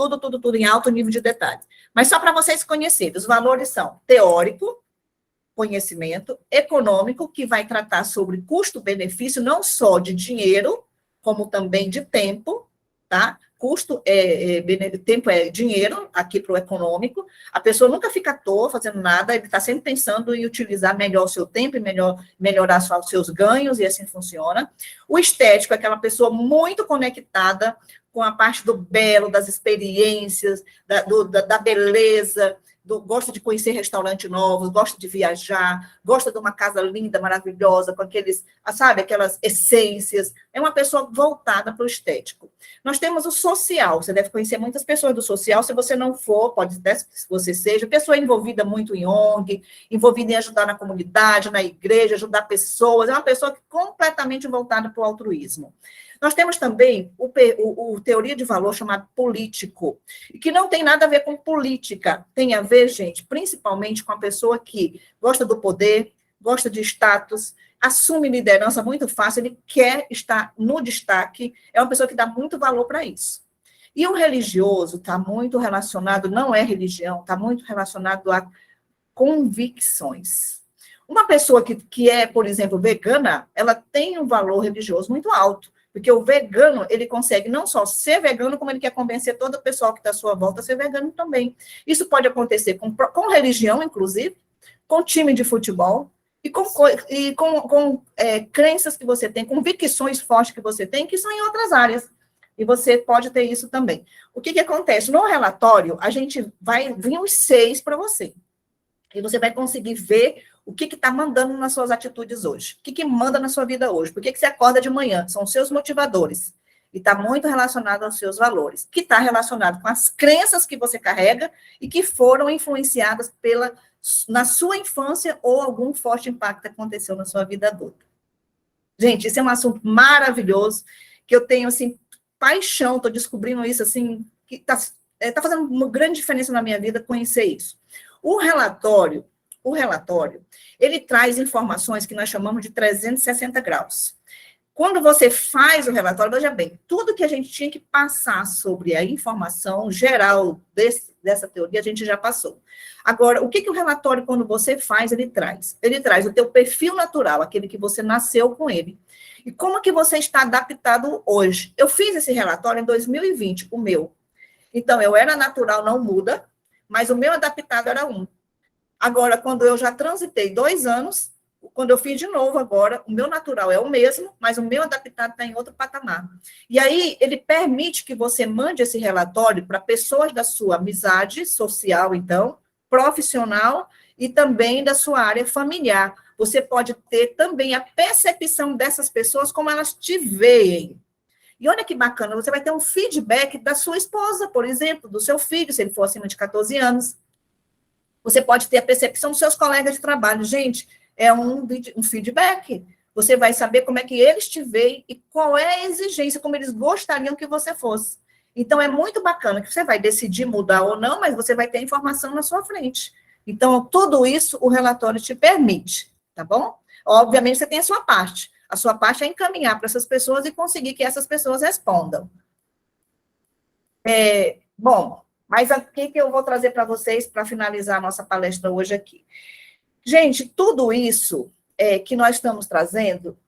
em alto nível de detalhe. Mas só para vocês conhecerem, os valores são teórico, conhecimento, econômico, que vai tratar sobre custo-benefício, não só de dinheiro, como também de tempo, tá? Tempo é dinheiro, aqui para o econômico. A pessoa nunca fica à toa fazendo nada, ele está sempre pensando em utilizar melhor o seu tempo e melhorar os seus ganhos, e assim funciona. O estético é aquela pessoa muito conectada com a parte do belo, das experiências, da beleza, gosta de conhecer restaurantes novos, gosta de viajar, gosta de uma casa linda, maravilhosa, com aquelas essências. É uma pessoa voltada para o estético. Nós temos o social, você deve conhecer muitas pessoas do social, se você não for, pode até que você seja, pessoa envolvida muito em ONG, envolvida em ajudar na comunidade, na igreja, ajudar pessoas, é uma pessoa completamente voltada para o altruísmo. Nós temos também o teoria de valor chamado político, que não tem nada a ver com política, tem a ver, gente, principalmente com a pessoa que gosta do poder, gosta de status, assume liderança muito fácil, ele quer estar no destaque, é uma pessoa que dá muito valor para isso. E o religioso está muito relacionado, não é religião, está muito relacionado a convicções. Uma pessoa que é, por exemplo, vegana, ela tem um valor religioso muito alto, porque o vegano, ele consegue não só ser vegano, como ele quer convencer todo o pessoal que está à sua volta a ser vegano também. Isso pode acontecer com religião, inclusive, com time de futebol, e com crenças que você tem, convicções fortes que você tem, que são em outras áreas. E você pode ter isso também. O que acontece? No relatório, a gente vai vir os 6 para você. E você vai conseguir ver o que está mandando nas suas atitudes hoje. O que manda na sua vida hoje? Por que você acorda de manhã? São os seus motivadores. E está muito relacionado aos seus valores. Que está relacionado com as crenças que você carrega e que foram influenciadas na sua infância ou algum forte impacto que aconteceu na sua vida adulta. Gente, esse é um assunto maravilhoso, que eu tenho, assim, paixão, estou descobrindo isso, assim, que está fazendo uma grande diferença na minha vida conhecer isso. O relatório, ele traz informações que nós chamamos de 360 graus. Quando você faz o relatório, veja bem, tudo que a gente tinha que passar sobre a informação geral dessa teoria, a gente já passou. Agora, o que o relatório, quando você faz, ele traz? Ele traz o teu perfil natural, aquele que você nasceu com ele. E como que você está adaptado hoje? Eu fiz esse relatório em 2020, o meu. Então, eu era natural, não muda, mas o meu adaptado era 1. Agora, quando eu já transitei 2 anos, quando eu fiz de novo agora, o meu natural é o mesmo, mas o meu adaptado está em outro patamar. E aí, ele permite que você mande esse relatório para pessoas da sua amizade social, então, profissional, e também da sua área familiar. Você pode ter também a percepção dessas pessoas, como elas te veem. E olha que bacana, você vai ter um feedback da sua esposa, por exemplo, do seu filho, se ele for acima de 14 anos. Você pode ter a percepção dos seus colegas de trabalho. Gente, é um feedback. Você vai saber como é que eles te veem e qual é a exigência, como eles gostariam que você fosse. Então, é muito bacana que você vai decidir mudar ou não, mas você vai ter informação na sua frente. Então, tudo isso o relatório te permite, tá bom? Obviamente, você tem a sua parte. A sua parte é encaminhar para essas pessoas e conseguir que essas pessoas respondam. Bom, mas o que eu vou trazer para vocês para finalizar a nossa palestra hoje aqui? Gente, tudo isso que nós estamos trazendo,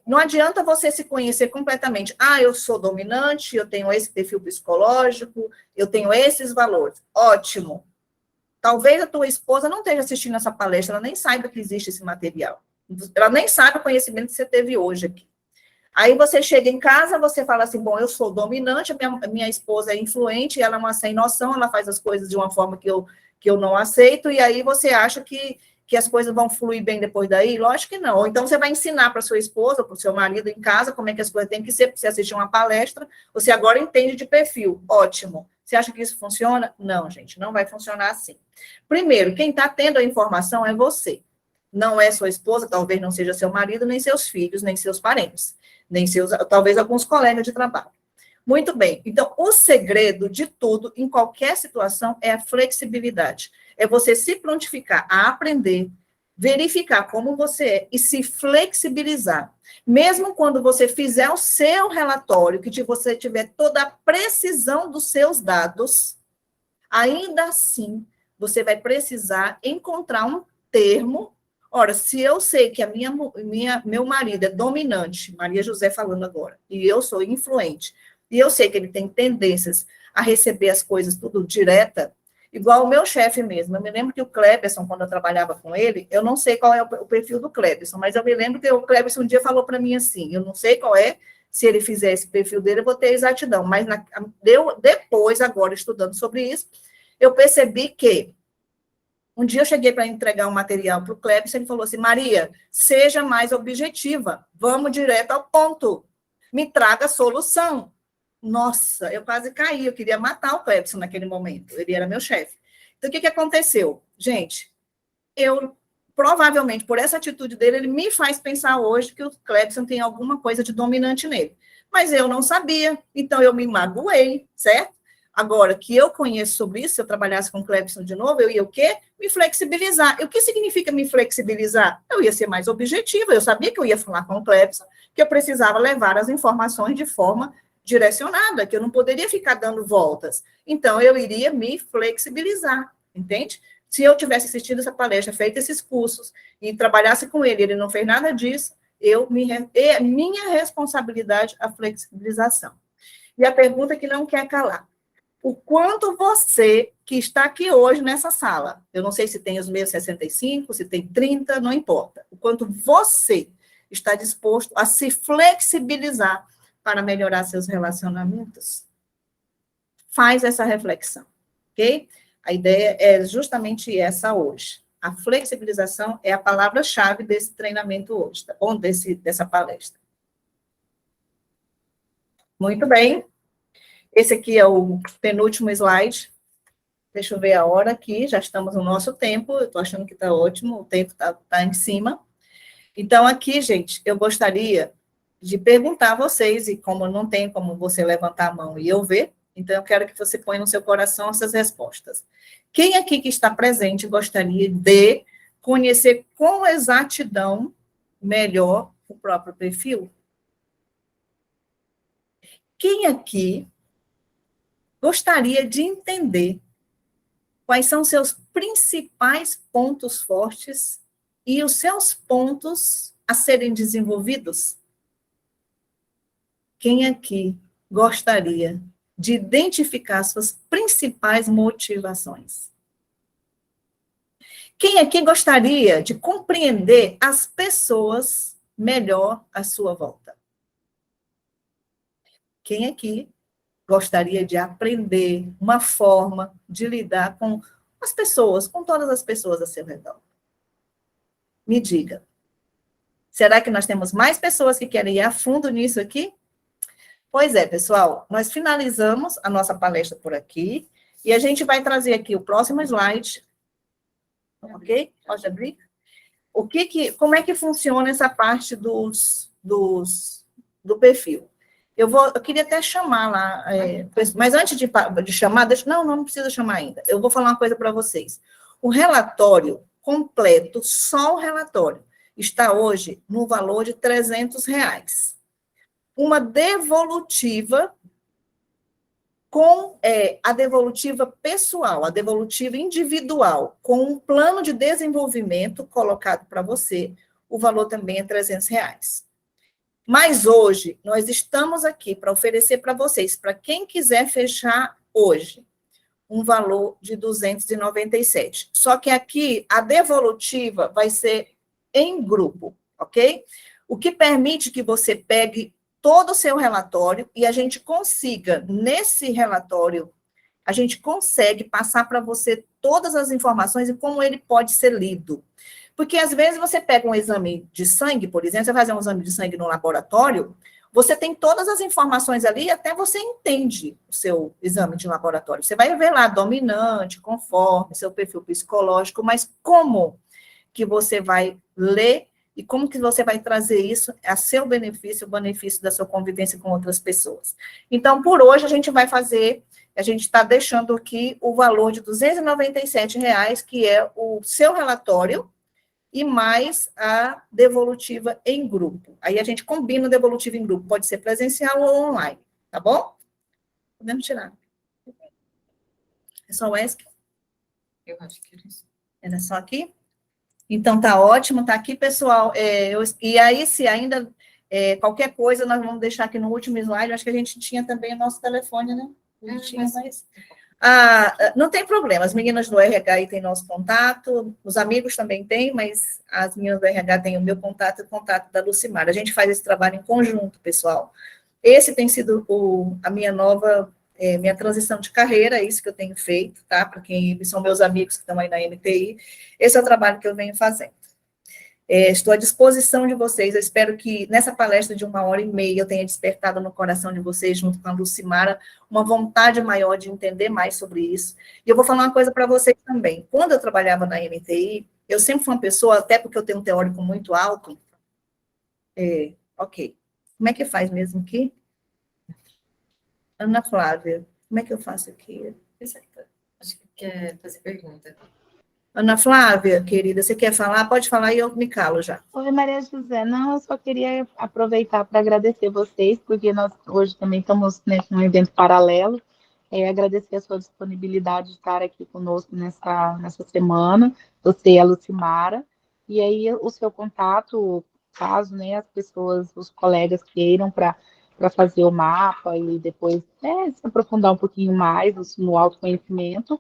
não adianta você se conhecer completamente. Ah, eu sou dominante, eu tenho esse perfil psicológico, eu tenho esses valores. Ótimo. Talvez a tua esposa não esteja assistindo essa palestra, ela nem saiba que existe esse material. Ela nem sabe o conhecimento que você teve hoje aqui. Aí você chega em casa, você fala assim, bom, eu sou dominante, a minha esposa é influente, ela é uma sem noção, ela faz as coisas de uma forma que eu não aceito, e aí você acha que as coisas vão fluir bem depois daí? Lógico que não. Ou então você vai ensinar para sua esposa, para o seu marido em casa, como é que as coisas têm que ser, porque você assistiu uma palestra, você agora entende de perfil. Ótimo. Você acha que isso funciona? Não, gente, não vai funcionar assim. Primeiro, quem está tendo a informação é você. Não é sua esposa, talvez não seja seu marido, nem seus filhos, nem seus parentes, nem seus, talvez alguns colegas de trabalho. Muito bem. Então, o segredo de tudo, em qualquer situação, é a flexibilidade. É você se prontificar a aprender, verificar como você é e se flexibilizar. Mesmo quando você fizer o seu relatório, que você tiver toda a precisão dos seus dados, ainda assim, você vai precisar encontrar um termo. Ora, se eu sei que meu marido é dominante, Maria José falando agora, e eu sou influente, e eu sei que ele tem tendências a receber as coisas tudo direta, igual o meu chefe mesmo. Eu me lembro que o Cleberson, quando eu trabalhava com ele, eu não sei qual é o perfil do Cleberson, mas eu me lembro que o Cleberson um dia falou para mim assim, eu não sei qual é, se ele fizer esse perfil dele, eu vou ter exatidão, mas depois, agora, estudando sobre isso, eu percebi que um dia eu cheguei para entregar um material para o Cleberson, ele falou assim, Maria, seja mais objetiva, vamos direto ao ponto, me traga solução. Nossa, eu quase caí, eu queria matar o Cleberson naquele momento, ele era meu chefe. Então, o que aconteceu? Gente, provavelmente, por essa atitude dele, ele me faz pensar hoje que o Cleberson tem alguma coisa de dominante nele. Mas eu não sabia, então eu me magoei, certo? Agora, que eu conheço sobre isso, se eu trabalhasse com o Cleberson de novo, eu ia o quê? Me flexibilizar. E o que significa me flexibilizar? Eu ia ser mais objetiva, eu sabia que eu ia falar com o Cleberson, que eu precisava levar as informações de forma direcionada, que eu não poderia ficar dando voltas. Então, eu iria me flexibilizar, entende? Se eu tivesse assistido essa palestra, feito esses cursos, e trabalhasse com ele não fez nada disso, é minha responsabilidade a flexibilização. E a pergunta que não quer calar. O quanto você, que está aqui hoje nessa sala, eu não sei se tem os meus 65, se tem 30, não importa. O quanto você está disposto a se flexibilizar para melhorar seus relacionamentos? Faz essa reflexão, ok? A ideia é justamente essa hoje. A flexibilização é a palavra-chave desse treinamento hoje, tá bom? Dessa palestra. Muito bem. Esse aqui é o penúltimo slide. Deixa eu ver a hora aqui, já estamos no nosso tempo, eu estou achando que está ótimo, o tempo está em cima. Então, aqui, gente, eu gostaria de perguntar a vocês, e como não tem como você levantar a mão e eu ver, então eu quero que você ponha no seu coração essas respostas. Quem aqui que está presente gostaria de conhecer com exatidão melhor o próprio perfil? Quem aqui gostaria de entender quais são seus principais pontos fortes e os seus pontos a serem desenvolvidos? Quem aqui gostaria de identificar suas principais motivações? Quem aqui gostaria de compreender as pessoas melhor à sua volta? Quem aqui gostaria de aprender uma forma de lidar com as pessoas, com todas as pessoas a seu redor? Me diga. Será que nós temos mais pessoas que querem ir a fundo nisso aqui? Pois é, pessoal, nós finalizamos a nossa palestra por aqui, e a gente vai trazer aqui o próximo slide. Ok? Pode abrir? Como é que funciona essa parte do perfil? Eu queria até chamar lá, mas antes de chamar, não precisa chamar ainda. Eu vou falar uma coisa para vocês. O relatório completo, só o relatório, está hoje no valor de R$300. Uma devolutiva com a devolutiva pessoal, a devolutiva individual, com um plano de desenvolvimento colocado para você, o valor também é R$300. Mas hoje, nós estamos aqui para oferecer para vocês, para quem quiser fechar hoje, um valor de 297. Só que aqui, a devolutiva vai ser em grupo, ok? O que permite que você pegue todo o seu relatório e a gente consiga, nesse relatório, a gente consegue passar para você todas as informações e como ele pode ser lido. Porque, às vezes, você pega um exame de sangue, por exemplo, você vai fazer um exame de sangue no laboratório, você tem todas as informações ali, até você entende o seu exame de laboratório. Você vai ver lá, dominante, conforme, seu perfil psicológico, mas como que você vai ler e como que você vai trazer isso a seu benefício, o benefício da sua convivência com outras pessoas. Então, por hoje, a gente vai fazer, a gente está deixando aqui o valor de R$ 297, que é o seu relatório, e mais a devolutiva em grupo. Aí a gente combina o devolutivo em grupo, pode ser presencial ou online, tá bom? Podemos tirar. É só o ESC? Eu acho que era isso. Era só aqui? Então, tá ótimo, tá aqui, pessoal. E aí, se ainda qualquer coisa, nós vamos deixar aqui no último slide. Acho que a gente tinha também o nosso telefone, né? Não tinha mais. Não tem problema, as meninas do RH aí têm nosso contato, os amigos também têm, mas as meninas do RH têm o meu contato e o contato da Lucimara. A gente faz esse trabalho em conjunto, pessoal. Esse tem sido a minha nova, minha transição de carreira, é isso que eu tenho feito, tá? Para quem são meus amigos que estão aí na MTI, esse é o trabalho que eu venho fazendo. Estou à disposição de vocês, eu espero que nessa palestra de 1h30 eu tenha despertado no coração de vocês, junto com a Lucimara, uma vontade maior de entender mais sobre isso. E eu vou falar uma coisa para vocês também. Quando eu trabalhava na MTI, eu sempre fui uma pessoa, até porque eu tenho um teórico muito alto, ok, como é que faz mesmo aqui? Ana Flávia, como é que eu faço aqui? Acho que quer fazer pergunta. Ana Flávia, querida, você quer falar? Pode falar e eu me calo já. Oi, Maria José. Não, eu só queria aproveitar para agradecer vocês, porque nós hoje também estamos num evento paralelo. Agradecer a sua disponibilidade de estar aqui conosco nessa semana, você e a Lucimara. E aí, o seu contato, caso as pessoas, os colegas queiram para fazer o mapa e depois se aprofundar um pouquinho mais no autoconhecimento,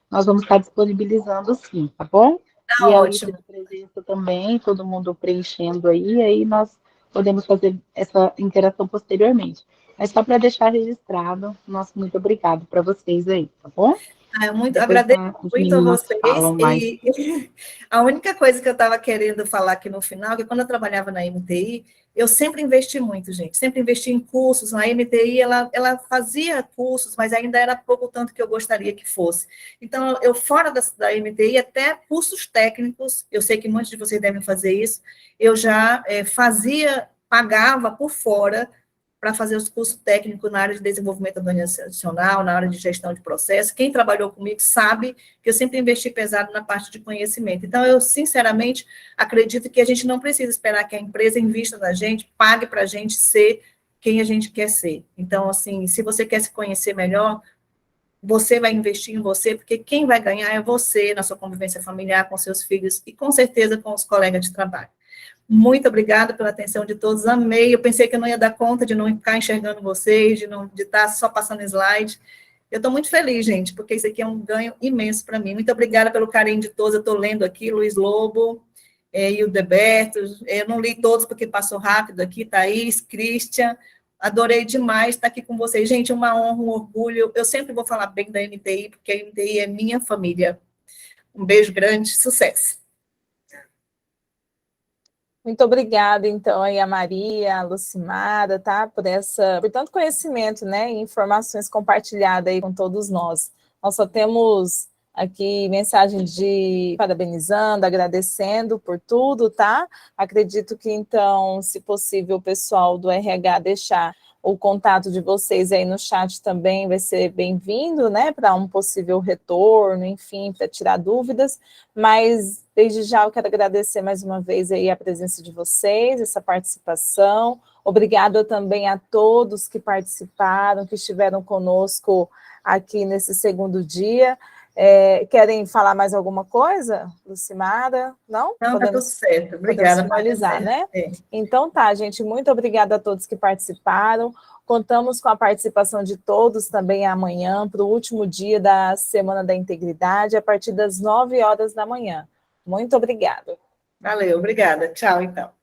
nós vamos estar disponibilizando sim, tá bom? Tá E a ótimo. lista de presença também, todo mundo preenchendo aí nós podemos fazer essa interação posteriormente. Mas só para deixar registrado, nosso muito obrigado para vocês aí, tá bom? Eu Depois agradeço as muito a meninas vocês. falam mais. E a única coisa que eu estava querendo falar aqui no final, é que quando eu trabalhava na MTI, eu sempre investi muito, gente. Sempre investi em cursos. Na MTI, ela fazia cursos, mas ainda era pouco tanto que eu gostaria que fosse. Então, eu fora da MTI, até cursos técnicos, eu sei que muitos de vocês devem fazer isso, eu já pagava por fora para fazer os cursos técnicos na área de desenvolvimento organizacional, na área de gestão de processo. Quem trabalhou comigo sabe que eu sempre investi pesado na parte de conhecimento. Então, eu, sinceramente, acredito que a gente não precisa esperar que a empresa invista na gente, pague para a gente ser quem a gente quer ser. Então, assim, se você quer se conhecer melhor, você vai investir em você, porque quem vai ganhar é você, na sua convivência familiar, com seus filhos e, com certeza, com os colegas de trabalho. Muito obrigada pela atenção de todos, amei, eu pensei que eu não ia dar conta de não ficar enxergando vocês, de estar só passando slide. Eu estou muito feliz, gente, porque isso aqui é um ganho imenso para mim. Muito obrigada pelo carinho de todos, eu estou lendo aqui, Luiz Lobo, e o Deberto, eu não li todos porque passou rápido aqui, Thaís, Christian, adorei demais estar aqui com vocês. Gente, uma honra, um orgulho, eu sempre vou falar bem da MTI, porque a MTI é minha família. Um beijo grande, sucesso! Muito obrigada, então, aí a Maria, a Lucimara, tá? Por tanto conhecimento, né? E informações compartilhadas aí com todos nós. Nós só temos aqui mensagem de parabenizando, agradecendo por tudo, tá? Acredito que, então, se possível, o pessoal do RH deixar o contato de vocês aí no chat também vai ser bem-vindo, né, para um possível retorno, enfim, para tirar dúvidas, mas desde já eu quero agradecer mais uma vez aí a presença de vocês, essa participação, obrigada também a todos que participaram, que estiveram conosco aqui nesse segundo dia. Querem falar mais alguma coisa, Lucimara? Não? Não, está tudo certo. Obrigada. Podemos finalizar, né? Então tá, gente, muito obrigada a todos que participaram. Contamos com a participação de todos também amanhã, para o último dia da Semana da Integridade, a partir das 9h da manhã. Muito obrigada. Valeu, obrigada. Tchau, então.